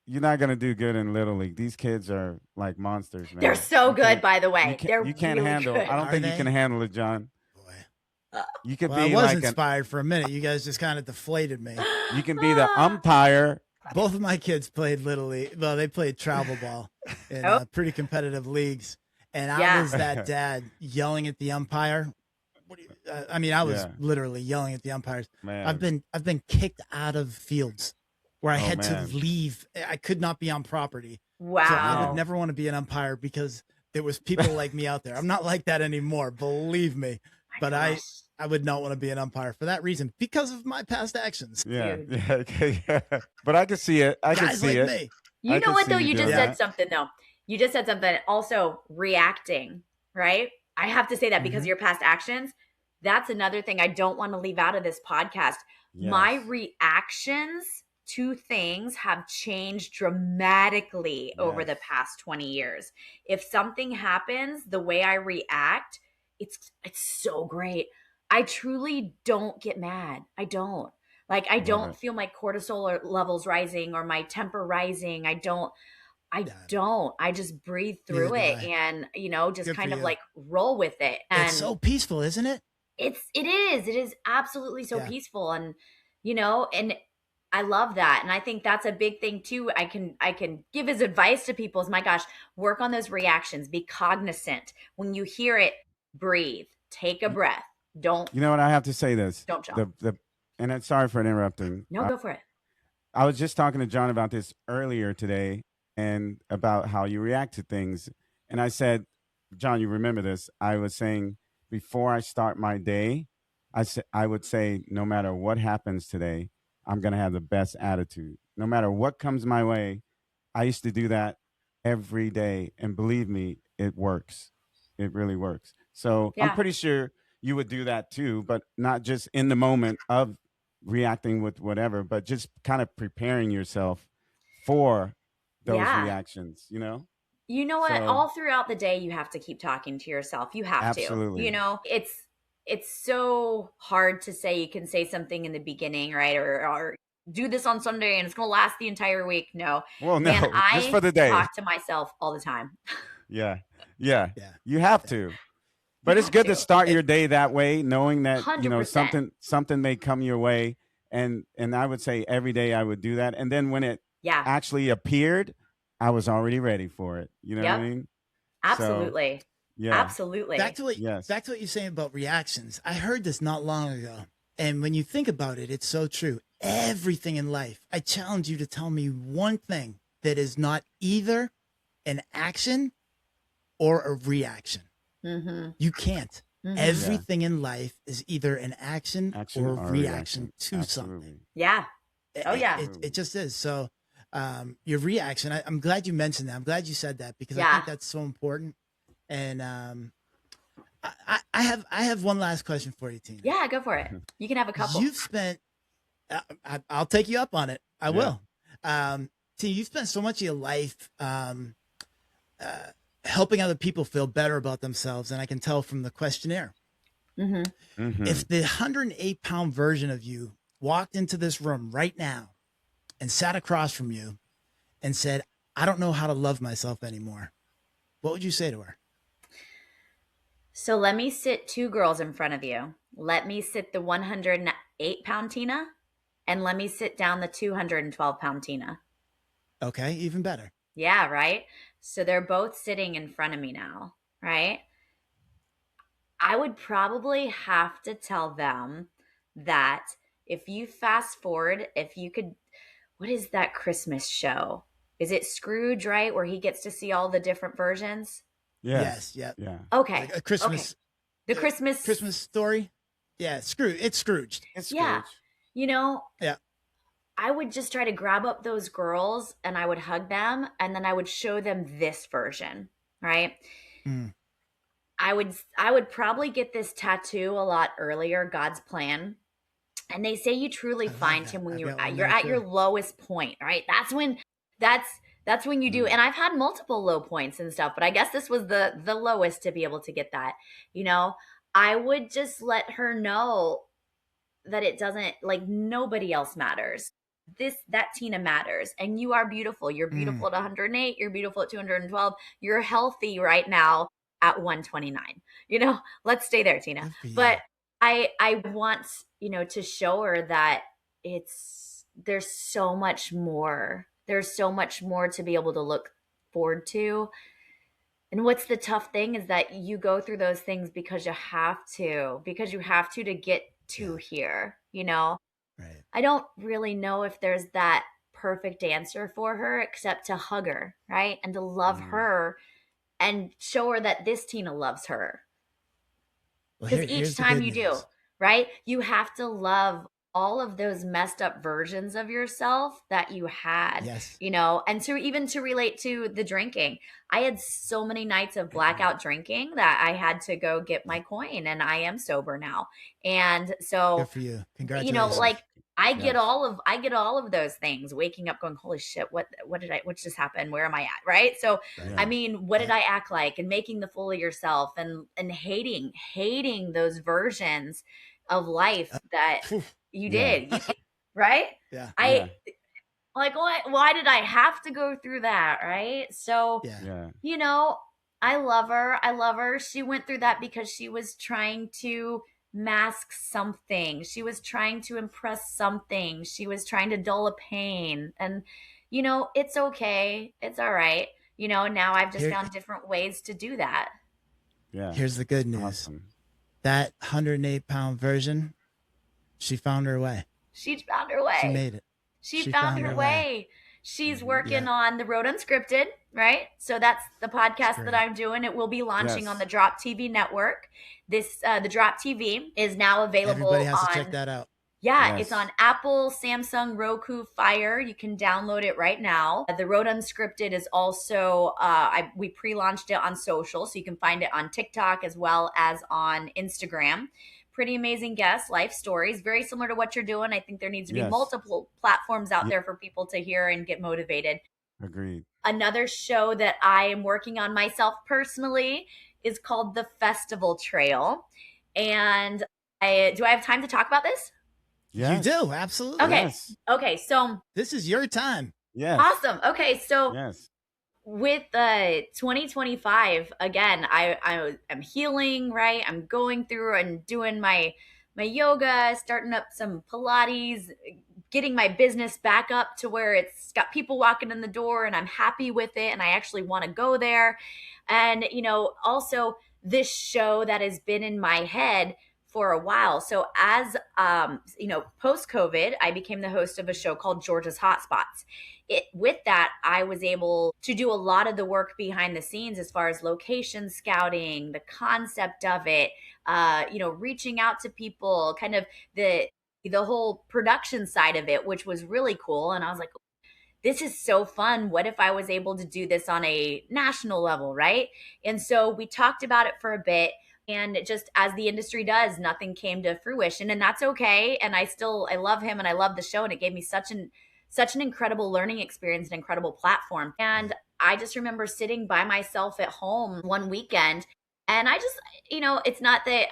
you're not gonna do good in Little League. These kids are like monsters, man. They're so You good, can't- by the way. They're you can't really handle. good. I don't Are think you they? can handle it, John. Boy. You could Well, I be was like an, inspired for a minute. You guys just kind of deflated me. you can be the umpire. Both of my kids played Little League. Well, they played travel ball in Oh. pretty competitive leagues. And I Yeah. was that dad yelling at the umpire. I mean, I was Yeah. literally yelling at the umpires. Man. I've been kicked out of fields where I Oh, had man. to leave. I could not be on property. Wow. So I would never want to be an umpire because there was people like me out there. I'm not like that anymore, believe me. But I would not want to be an umpire for that reason because of my past actions. Yeah, Dude. yeah, okay, yeah. But I can see it. I can Guys see like it. me. You I know can what see though? you You just doing said that. something though. You just said something. Also reacting, right? I have to say that because of your past actions. That's another thing I don't want to leave out of this podcast. My Yes. reactions to things have changed dramatically over the Yes. past 20 years. If something happens, the way I react, it's so great. I truly don't get mad. I don't. Like I don't it. feel my cortisol levels rising or my temper rising. I don't. Yeah. I just breathe through Neither it do I. and, just Good for kind of you. like roll with it. And It's so peaceful, isn't it? it is absolutely so Yeah. peaceful. And, and I love that. And I think that's a big thing too. I can give as advice to people is, my gosh, work on those reactions, be cognizant. When you hear it, breathe, take a breath. Don't You know what? I have to say this. Don't jump. And I'm sorry for interrupting. no, go for it. I was just talking to John about this earlier today and about how you react to things. And I said, John, you remember this? I was saying before I start my day, I would say, no matter what happens today, I'm going to have the best attitude. No matter what comes my way, I used to do that every day. And believe me, it works. It really works. So Yeah. I'm pretty sure you would do that too, but not just in the moment of reacting with whatever, but just kind of preparing yourself for those Yeah. reactions, You know what? So- All throughout the day, you have to keep talking to yourself. You have Absolutely. to. It's so hard to say. You can say something in the beginning, right? Or do this on Sunday and it's going to last the entire week. No, Well, no, man, just for the day. talk to myself all the time. Yeah. Yeah. You have to. But it's have good to. to start your day that way, knowing that 100%. something may come your way, and I would say every day I would do that, and then when it Yeah, actually appeared, I was already ready for it. You know what I Yep. mean? absolutely. Yeah. Absolutely. Back to what Yes. you're saying about reactions. I heard this not long ago. And when you think about it, it's so true. Everything in life, I challenge you to tell me one thing that is not either an action or a reaction. Mm-hmm. You can't. Mhm. Everything in life is either an action, Action or or a reaction to Absolutely. something. Yeah. Oh, yeah. It just is. So your reaction, I'm glad you mentioned that. I'm glad you said that because I Yeah. think that's so important. And I have one last question for you, Tina. Yeah, go for it. You can have a couple. You've spent, I'll take you up on it. I will. Tina, you've spent so much of your life helping other people feel better about themselves. And I can tell from the questionnaire. If the 108-pound version of you walked into this room right now and sat across from you and said, I don't know how to love myself anymore, what would you say to her? So let me sit two girls in front of you. Let me sit the 108-pound Tina, and let me sit down the 212-pound Tina. Okay, even better. Yeah, right? So they're both sitting in front of me now, right? I would probably have to tell them that if you fast forward, if you could, what is that Christmas show? Is it Scrooge, right? Where he gets to see all the different versions? Yes. Yep. Yeah. Okay. Like a Christmas. The Christmas story. Yeah. It's Scrooged. It's Yeah. Scrooge. You know, Yeah. I would just try to grab up those girls and I would hug them and then I would show them this version, right? I would probably get this tattoo a lot earlier, God's plan. And they say you truly find him when you're at your lowest point, right? That's when you do. And I've had multiple low points and stuff, but I guess this was the lowest to be able to get that. You know, I would just let her know that it doesn't, like, nobody else matters. That Tina matters, and you are beautiful. You're beautiful at 108. You're beautiful at 212. You're healthy right now at 129. You know, let's stay there, Tina. But I want, to show her that there's so much more. There's so much more to be able to look forward to. And what's the tough thing is that you go through those things because you have to get to here, Right. I don't really know if there's that perfect answer for her except to hug her, right? And to love her and show her that this Tina loves her. Because each time you do, right? You have to love all of those messed up versions of yourself that you had, and to relate to the drinking. I had so many nights of blackout drinking that I had to go get my coin, and I am sober now. And so, good for you. Congratulations. I get all of those things, waking up going, holy shit, what just happened? Where am I at? Right. So, I mean, what did I act like? And making the fool of yourself and hating those versions of life that you did, right? Yeah. Why did I have to go through that? Right. So, I love her. She went through that because she was trying to mask something. She was trying to impress something. She was trying to dull a pain. And, it's okay. It's all right. Now I've just found different ways to do that. Yeah. Here's the good news. Awesome. That 108-pound version, she found her way. She found her way. She made it. She found her way. She's working on the Road Unscripted, right? So that's the podcast that I'm doing. It will be launching on the Drop TV network. The Drop TV is now available. Everybody has to check that out. Yeah, it's on Apple, Samsung, Roku, Fire. You can download it right now. The Road Unscripted is also, we pre-launched it on social, so you can find it on TikTok as well as on Instagram. Pretty amazing guests, life stories, very similar to what you're doing. I think there needs to be multiple platforms out there for people to hear and get motivated. Agreed. Another show that I am working on myself personally is called The Festival Trail. And do I have time to talk about this? Yes. You do, absolutely. Okay. Yes. Okay, so this is your time. Yes. Awesome. Okay, so yes. With 2025, again, I'm healing, right? I'm going through and doing my yoga, starting up some Pilates, getting my business back up to where it's got people walking in the door and I'm happy with it and I actually want to go there. And, also this show that has been in my head for a while. So as, post-COVID, I became the host of a show called Georgia's Hotspots. With that, I was able to do a lot of the work behind the scenes as far as location scouting, the concept of it, reaching out to people, kind of the the whole production side of it, which was really cool. And I was like, this is so fun. What if I was able to do this on a national level, right? And so we talked about it for a bit. And just as the industry does, nothing came to fruition, and that's okay. And I love him and I love the show, and it gave me such an incredible learning experience, an incredible platform. And I just remember sitting by myself at home one weekend, and I just, it's not that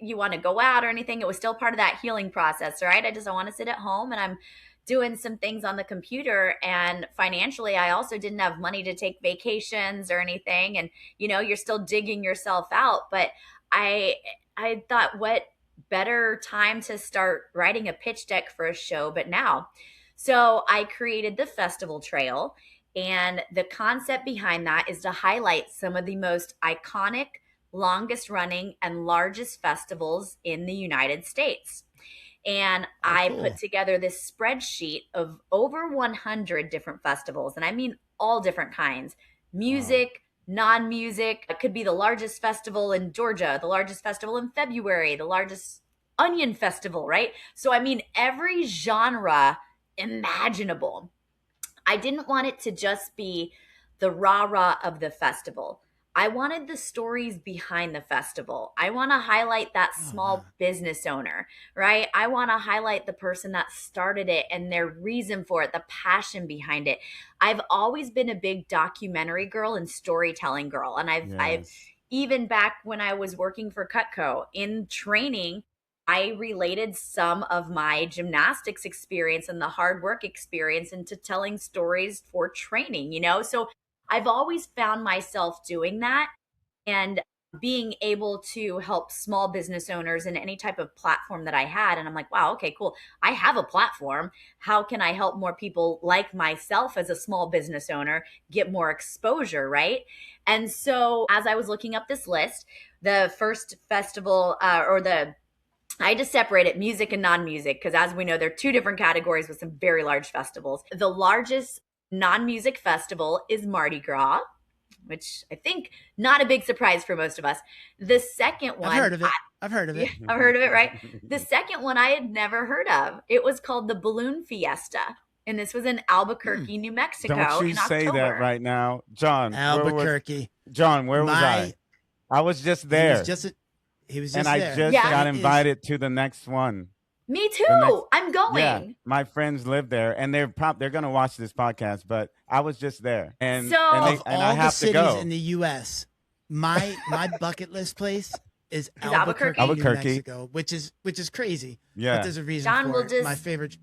you want to go out or anything. It was still part of that healing process, right? I want to sit at home, and I'm doing some things on the computer, and financially I also didn't have money to take vacations or anything. And you're still digging yourself out, but I thought, what better time to start writing a pitch deck for a show but now. So I created the festival trail, and the concept behind that is to highlight some of the most iconic, longest running, and largest festivals in the United States. And I put together this spreadsheet of over 100 different festivals. And I mean all different kinds: music, non-music. It could be the largest festival in Georgia, the largest festival in February, the largest onion festival, right? So I mean every genre imaginable. I didn't want it to just be the rah-rah of the festival. I wanted the stories behind the festival. I want to highlight that small business owner, right? I want to highlight the person that started it and their reason for it, the passion behind it. I've always been a big documentary girl and storytelling girl. And I've even back when I was working for Cutco in training, I related some of my gymnastics experience and the hard work experience into telling stories for training, So I've always found myself doing that and being able to help small business owners in any type of platform that I had. And I'm like, wow, okay, cool. I have a platform. How can I help more people like myself as a small business owner get more exposure, right? And so as I was looking up this list, the first festival I just separated music and non-music because, as we know, there are two different categories with some very large festivals. The largest non-music festival is Mardi Gras, which I think not a big surprise for most of us. The second one, I've heard of it. I've heard of it. I've heard of it, right? The second one I had never heard of. It was called the Balloon Fiesta, and this was in Albuquerque, New Mexico. Don't you say that right now, John? Albuquerque. Where was I? I was just there. He was just and there. I just got invited to the next one. Me too. I'm going. Yeah, my friends live there, and they're going to watch this podcast. But I was just there, and so of all I have the cities to go. in the U.S., my bucket list place is Albuquerque, New Mexico, which is crazy. Yeah, but there's a reason John, for it. My favorite.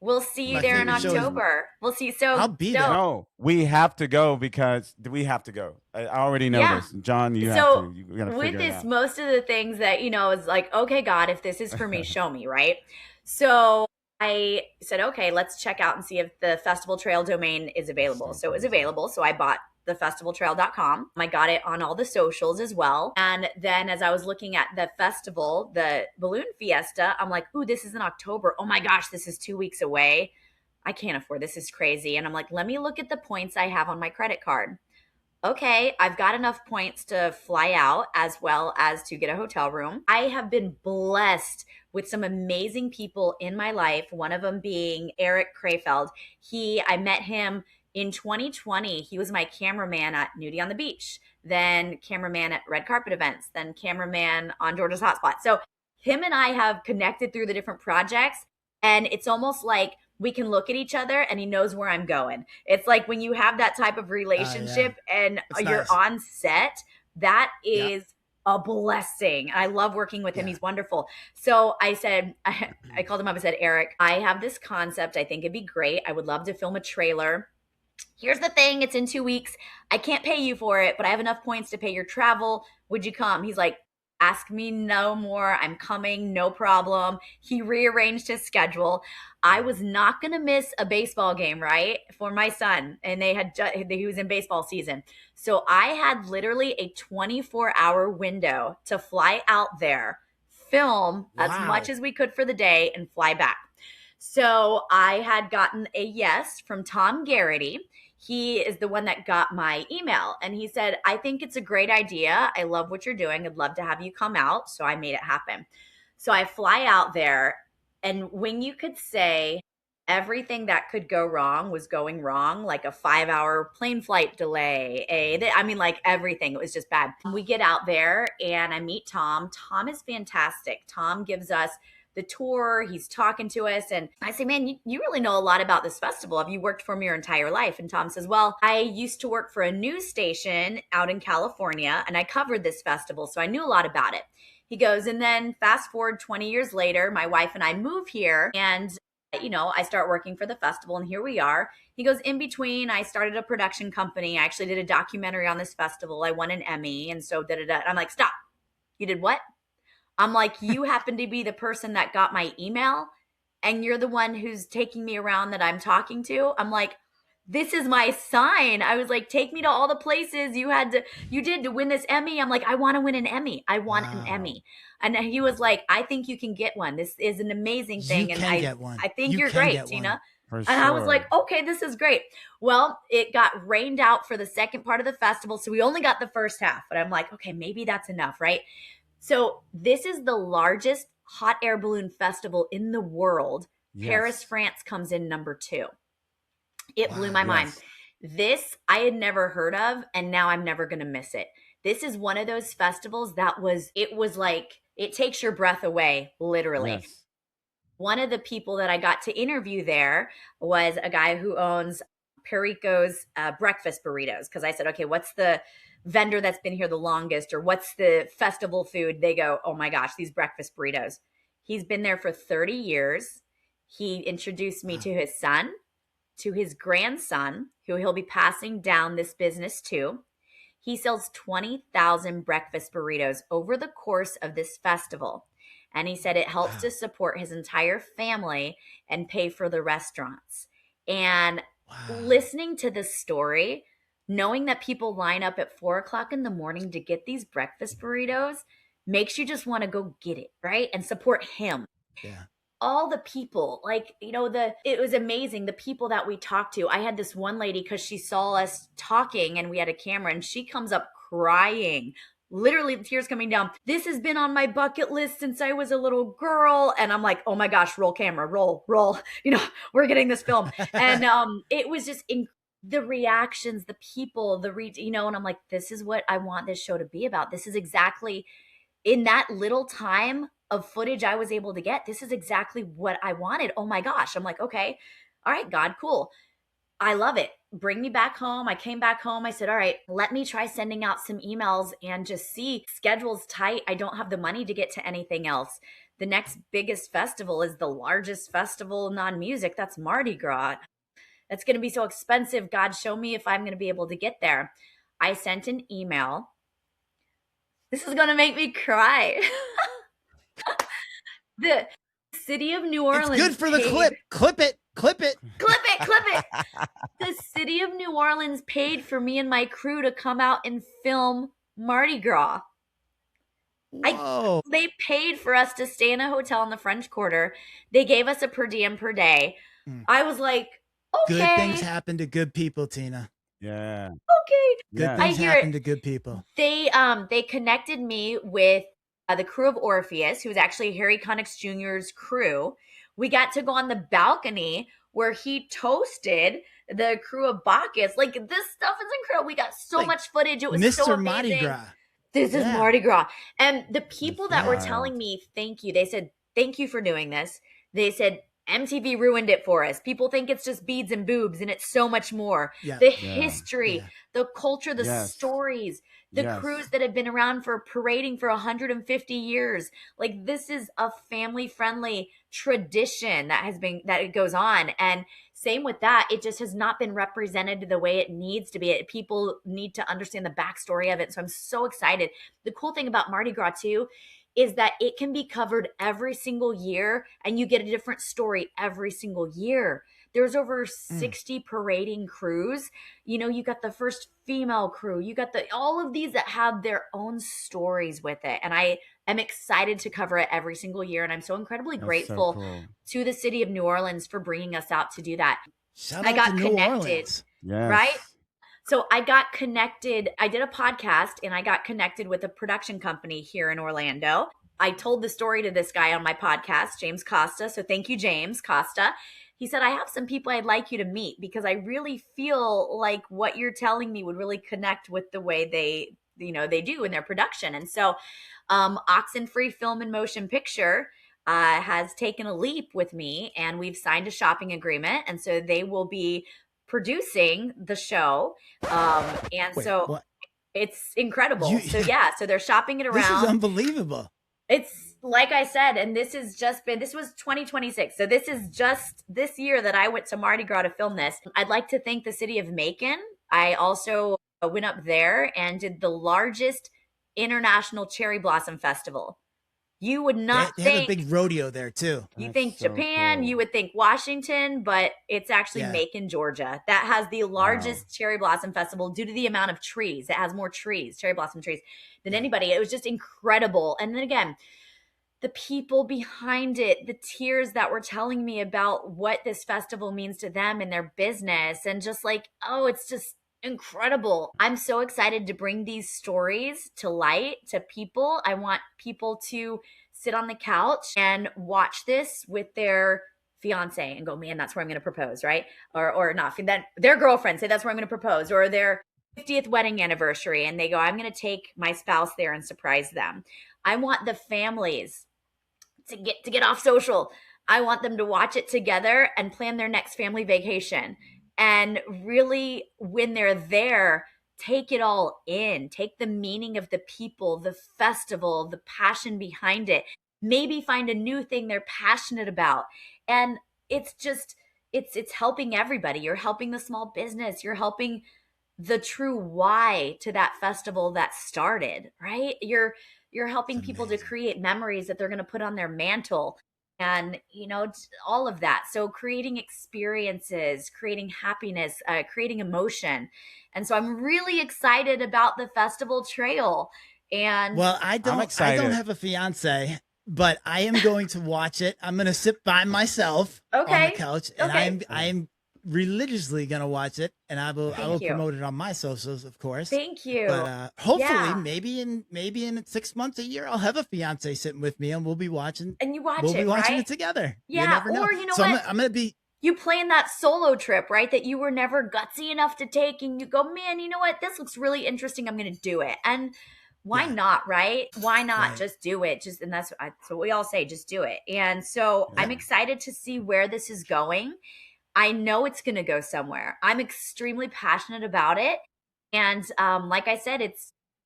We'll see you there in October. We'll see. So I'll be there. No, we have to go because we have to go. I already know this. John, you have to. You're gonna with figure this, it out. most of the things that, is like, okay, God, if this is for me, show me, right? So I said, okay, let's check out and see if the Festival Trail domain is available. So it was available. So I bought thefestivaltrail.com. I got it on all the socials as well. And then as I was looking at the festival, the Balloon Fiesta, I'm like, ooh, this is in October. Oh my gosh, this is 2 weeks away. I can't afford this. Is crazy. And I'm like, let me look at the points I have on my credit card. Okay, I've got enough points to fly out as well as to get a hotel room. I have been blessed with some amazing people in my life, one of them being Eric Krefeld. I met him in 2020. He was my cameraman at Nudie on the Beach, then cameraman at red carpet events, then cameraman on Georgia's Hotspot. So him and I have connected through the different projects, and it's almost like we can look at each other and he knows where I'm going. It's like when you have that type of relationship and you're nice. On set, that is a blessing. I love working with him. He's wonderful. So I said, I called him up and said, Eric, I have this concept. I think it'd be great. I would love to film a trailer. Here's the thing. It's in 2 weeks. I can't pay you for it, but I have enough points to pay your travel. Would you come? He's like, ask me no more. I'm coming. No problem. He rearranged his schedule. I was not going to miss a baseball game, right, for my son. And he was in baseball season. So I had literally a 24-hour window to fly out there, film as much as we could for the day, and fly back. So I had gotten a yes from Tom Garrity. He is the one that got my email. And he said, I think it's a great idea. I love what you're doing. I'd love to have you come out. So I made it happen. So I fly out there. And when you could say everything that could go wrong was going wrong, like a 5-hour plane flight delay, like everything, it was just bad. We get out there and I meet Tom. Tom is fantastic. Tom gives us the tour. He's talking to us. And I say, man, you really know a lot about this festival. Have you worked for me your entire life? And Tom says, well, I used to work for a news station out in California and I covered this festival. So I knew a lot about it. He goes, and then fast forward 20 years later, my wife and I move here and I start working for the festival and here we are. He goes, in between, I started a production company. I actually did a documentary on this festival. I won an Emmy. And so I'm like, stop. You did what? I'm like, you happen to be the person that got my email and you're the one who's taking me around that I'm talking to. I'm like, this is my sign. I was like, take me to all the places you did to win this Emmy. I'm like, I want to win an Emmy. I want an Emmy. And he was like, I think you can get one. This is an amazing thing. You and can get one. I think you're great, Tina. And I was like, okay, this is great. Well, it got rained out for the second part of the festival. So we only got the first half, but I'm like, okay, maybe that's enough, right? So this is the largest hot air balloon festival in the world. Yes. Paris, France comes in number 2. It blew my mind. This I had never heard of, and now I'm never going to miss it. This is one of those festivals it was like, it takes your breath away, literally. Yes. One of the people that I got to interview there was a guy who owns Perico's breakfast burritos. Because I said, okay, what's the vendor that's been here the longest, or what's the festival food? They go, oh my gosh, these breakfast burritos. He's been there for 30 years. He introduced me to his son, to his grandson, who he'll be passing down this business to. He sells 20,000 breakfast burritos over the course of this festival. And he said it helps to support his entire family and pay for the restaurants. And listening to this story, knowing that people line up at 4:00 in the morning to get these breakfast burritos makes you just want to go get it, right? And support him. Yeah. All the people, it was amazing. The people that we talked to, I had this one lady, because she saw us talking and we had a camera, and she comes up crying, literally tears coming down. This has been on my bucket list since I was a little girl. And I'm like, oh my gosh, roll camera, roll, we're getting this film. And it was just the reactions, the people, and I'm like, this is what I want this show to be about. This is exactly, in that little time of footage I was able to get, this is exactly what I wanted. Oh my gosh. I'm like, okay, all right, God, cool. I love it. Bring me back home. I came back home. I said, all right, let me try sending out some emails and just see. Schedule's tight. I don't have the money to get to anything else. The next biggest festival is the largest festival non-music. That's Mardi Gras. That's going to be so expensive. God, show me if I'm going to be able to get there. I sent an email. This is going to make me cry. The city of New Orleans. It's good for the clip. Clip it. The city of New Orleans paid for me and my crew to come out and film Mardi Gras. They paid for us to stay in a hotel in the French Quarter. They gave us a per diem per day. I was like, okay. Good things happen to good people, Tina. Yeah. Okay. Good things happen to good people. They connected me with the crew of Orpheus, who was actually Harry Connick Jr.'s crew. We got to go on the balcony where he toasted the crew of Bacchus. Like, this stuff is incredible. We got so much footage. It was Mr. so amazing. Mardi Gras. This is Mardi Gras. And the people that were telling me thank you, they said, thank you for doing this. They said, MTV ruined it for us. People think it's just beads and boobs, and it's so much more. Yeah. The history, the culture, the stories, the crews that have been around for parading for 150 years. Like, this is a family-friendly tradition that it goes on. And same with that, it just has not been represented the way it needs to be. People need to understand the backstory of it. So I'm so excited. The cool thing about Mardi Gras too is that it can be covered every single year, and you get a different story every single year. There's over 60 parading crews. You got the first female crew. You got all of these that have their own stories with it. And I am excited to cover it every single year. And I'm so incredibly grateful to the city of New Orleans for bringing us out to do that. Shout out to New Orleans. Right? So I got connected. I did a podcast and I got connected with a production company here in Orlando. I told the story to this guy on my podcast, James Costa. So thank you, James Costa. He said, I have some people I'd like you to meet because I really feel like what you're telling me would really connect with the way they do in their production. And so Oxenfree Film and Motion Picture has taken a leap with me, and we've signed a shopping agreement. And so they will be producing the show. What? It's incredible. So they're shopping it around. This is unbelievable. It's like I said, and this was 2026. So this is just this year that I went to Mardi Gras to film this. I'd like to thank the city of Macon. I also went up there and did the largest international cherry blossom festival. You would not they think have a big rodeo there too. You think Japan, you would think Washington, but it's actually Macon, Georgia. That has the largest cherry blossom festival due to the amount of trees. It has more trees, cherry blossom trees, than anybody. It was just incredible. And then again, the people behind it, the tears that were telling me about what this festival means to them and their business, and just like, oh, it's just incredible. I'm so excited to bring these stories to light to people. I want people to sit on the couch and watch this with their fiance and go, man, that's where I'm going to propose, right? Or not, then their girlfriend say that's where I'm going to propose, or their 50th wedding anniversary, and they go, I'm going to take my spouse there and surprise them. I want the families to get off social. I want them to watch it together and plan their next family vacation. And really, when they're there, take it all in. Take the meaning of the people, the festival, the passion behind it. Maybe find a new thing they're passionate about. And it's just, it's helping everybody. You're helping the small business. You're helping the true why to that festival that started, right? You're helping people to create memories that they're going to put on their mantle. And, all of that. So creating experiences, creating happiness, creating emotion. And so I'm really excited about the festival trail. And well, I don't have a fiance, but I am going to watch it. I'm going to sit by myself on the couch, and I am religiously going to watch it, and I will promote it on my socials, of course. Thank you. But hopefully, maybe in 6 months, a year, I'll have a fiance sitting with me, and we'll be watching. And we'll be watching it together. Yeah, you never know. Or you know so what? I'm going to be. You plan that solo trip, right? That you were never gutsy enough to take, and you go, man, you know what? This looks really interesting. I'm going to do it. And why not, right? Why not just do it? And that's what we all say, just do it. And so I'm excited to see where this is going. I know it's going to go somewhere. I'm extremely passionate about it. And like I said,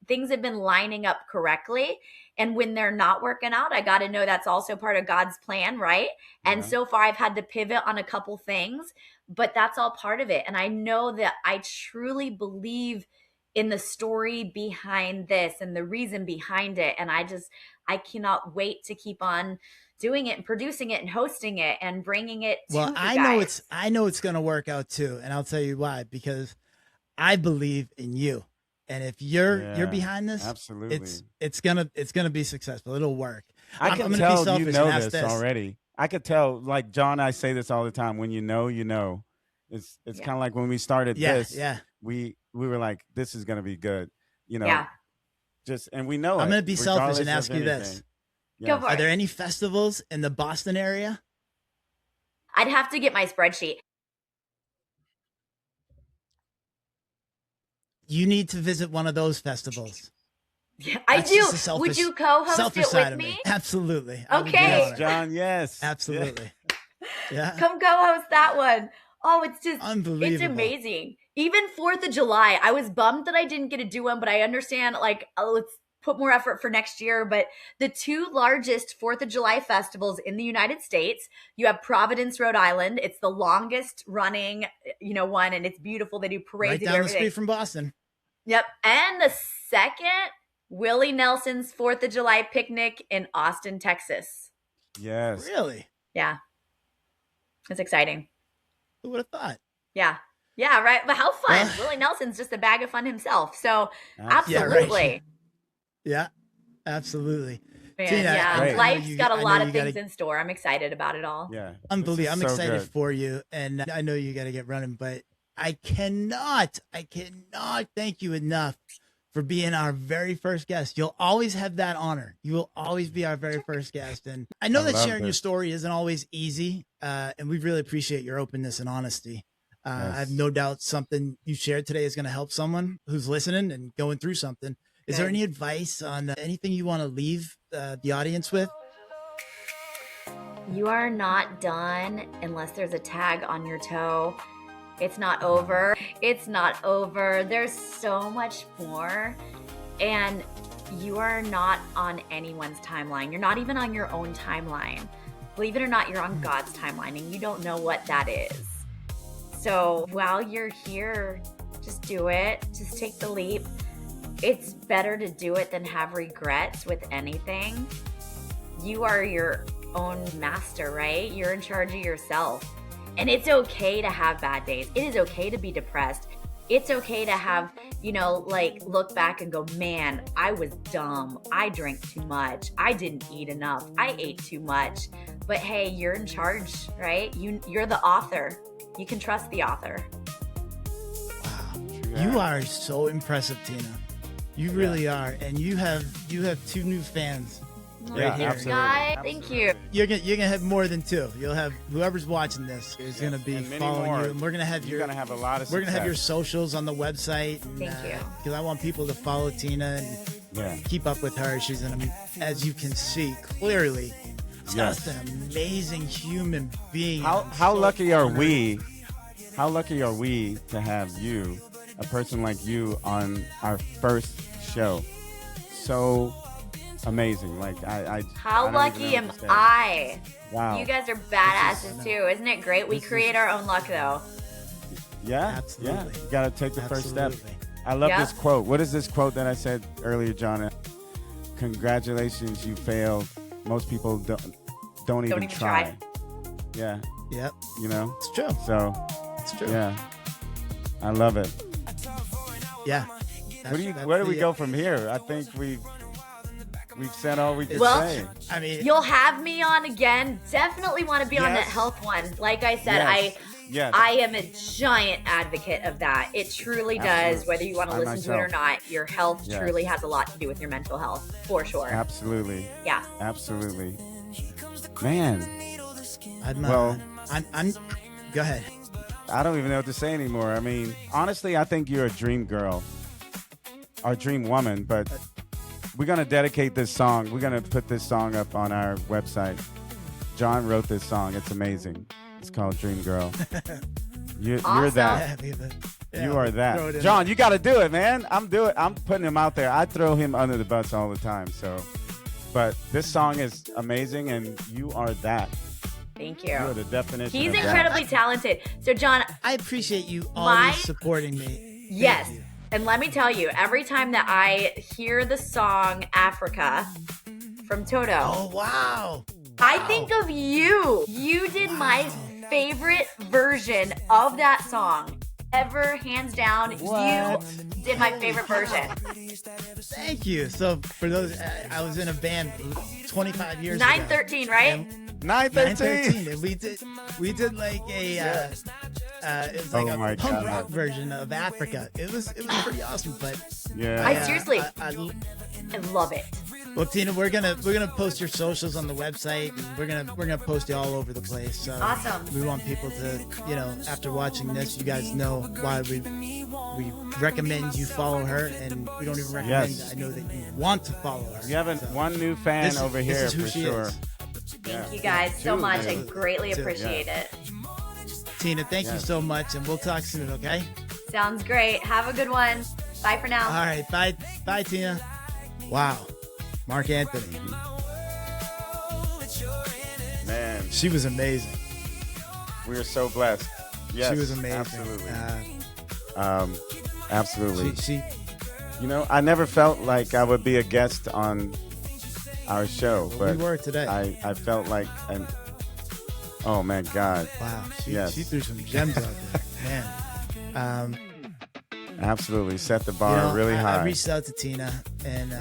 things have been lining up correctly. And when they're not working out, I got to know that's also part of God's plan, right? And so far I've had to pivot on a couple things, but that's all part of it. And I know that I truly believe in the story behind this and the reason behind it. And I cannot wait to keep on doing it and producing it and hosting it and bringing it to you guys. I know it's going to work out too. And I'll tell you why, because I believe in you. And if you're behind this, absolutely, it's gonna be successful. It'll work. I'm gonna tell you know this already. I could tell, like John and I say this all the time. When you know, it's kind of like when we started this. Yeah. We were like, this is gonna be good. And we know. I'm gonna be selfish and ask you this. Go for it. Are there any festivals in the Boston area? I'd have to get my spreadsheet. You need to visit one of those festivals. Yeah, I do. Would you co-host it with me? Absolutely. Okay. Yes, John, yes. Absolutely. Yeah. Come co-host that one. Oh, it's just unbelievable. It's amazing. Even 4th of July, I was bummed that I didn't get to do one, but I understand, let's put more effort for next year. But the two largest 4th of July festivals in the United States, you have Providence, Rhode Island. It's the longest running, one, and it's beautiful. They do parades right down the street from Boston. Yep. And the second, Willie Nelson's 4th of July picnic in Austin, Texas. Yes. Really? Yeah. It's exciting. Who would have thought? Yeah. Yeah, right. But how fun. Willie Nelson's just a bag of fun himself. So absolutely. Yeah, absolutely. Man, Tina, life's got a lot of things in store. I'm excited about it all. Yeah. Unbelievable. I'm excited for you. And I know you got to get running, but I cannot thank you enough for being our very first guest. You'll always have that honor. You will always be our very first guest. And I know that sharing your story isn't always easy. And we really appreciate your openness and honesty. I have no doubt something you shared today is going to help someone who's listening and going through something. Is there any advice on anything you want to leave the audience with? You are not done unless there's a tag on your toe. It's not over. It's not over. There's so much more. And you are not on anyone's timeline. You're not even on your own timeline. Believe it or not, you're on God's timeline, and you don't know what that is. So while you're here, just do it. Just take the leap. It's better to do it than have regrets with anything. You are your own master, right? You're in charge of yourself. And it's okay to have bad days. It is okay to be depressed. It's okay to have, look back and go, man, I was dumb. I drank too much. I didn't eat enough. I ate too much. But hey, you're in charge, right? You're the author. You can trust the author. Wow. You are so impressive, Tina. You really are. And you have 2 new fans. Right here. Absolutely. Thank you. You're gonna have more than 2. You'll have whoever's watching this is gonna be following you, and we're gonna have you're gonna have a lot of. We're gonna have your socials on the website. And, Thank you. Because I want people to follow Tina and keep up with her. She's as you can see clearly, just an amazing human being. How lucky are we? How lucky are we to have you, a person like you, on our first show? So amazing. Like How lucky am I? Wow. You guys are badasses too. Isn't it great? We create our own luck though. Yeah. Absolutely. Yeah. You got to take the first step. I love this quote. What is this quote that I said earlier, John? Congratulations, you failed. Most people don't even try. Yeah. Yep. It's true. So it's true. Yeah. I love it. Yeah. Where do we go from here? I think we've said all we can say. I mean, you'll have me on again. Definitely want to be on that health one. Like I said, I am a giant advocate of that. It truly does. Whether you want to listen to it or not, your health truly has a lot to do with your mental health, for sure. Absolutely. Yeah. Absolutely. Man. I'm. Go ahead. I don't even know what to say anymore. I mean, honestly, I think you're a dream girl, or dream woman, but we're going to dedicate this song. We're going to put this song up on our website. John wrote this song. It's amazing. It's called Dream Girl. You're that. You are that. John, you got to do it, man. I'm putting him out there. I throw him under the bus all the time. But this song is amazing, and you are that. Thank you. You are the definition. He's incredibly talented. So, John, I appreciate you always supporting me. Yes. And let me tell you, every time that I hear the song Africa from Toto. Oh, wow. I think of you. You did my favorite version of that song ever, hands down. You did my favorite version. Thank you. So for those, I was in a band 25 years 913, ago. right? 913. And we did like a it was like a punk rock version of Africa. It was pretty awesome. But I seriously, I love it. Well, Tina, we're gonna post your socials on the website, and we're gonna post you all over the place. So awesome. We want people to, after watching this, you guys know why we recommend you follow her, and we don't even recommend. Yes. I know that you want to follow her. You have one new fan over here this is who for she sure. Is. Thank you guys so much. I greatly appreciate it. Tina, thank you so much, and we'll talk soon, okay? Sounds great. Have a good one. Bye for now. All right. Bye, Tina. Wow. MarkAnthony. Man. She was amazing. We are so blessed. Yes, she was amazing. Absolutely. Absolutely. She I never felt like I would be a guest on our show, but we were today. I felt like oh man, God. Wow. She threw some gems out there, man. Absolutely set the bar really high. I reached out to Tina, and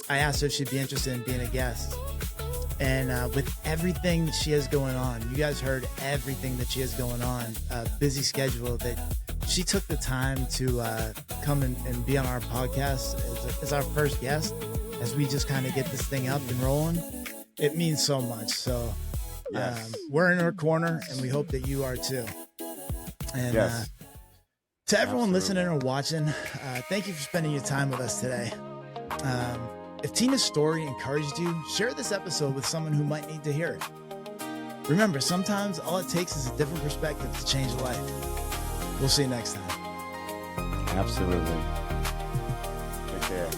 I asked her if she'd be interested in being a guest. And with everything she has going on, you guys heard everything that she has going on, busy schedule, that she took the time to come and be on our podcast as our first guest, as we just kind of get this thing up and rolling. It means so much. So we're in her corner, and we hope that you are too. And to everyone listening or watching, thank you for spending your time with us today. If Tina's story encouraged you, share this episode with someone who might need to hear it. Remember, sometimes all it takes is a different perspective to change a life. We'll see you next time. Absolutely. Take care.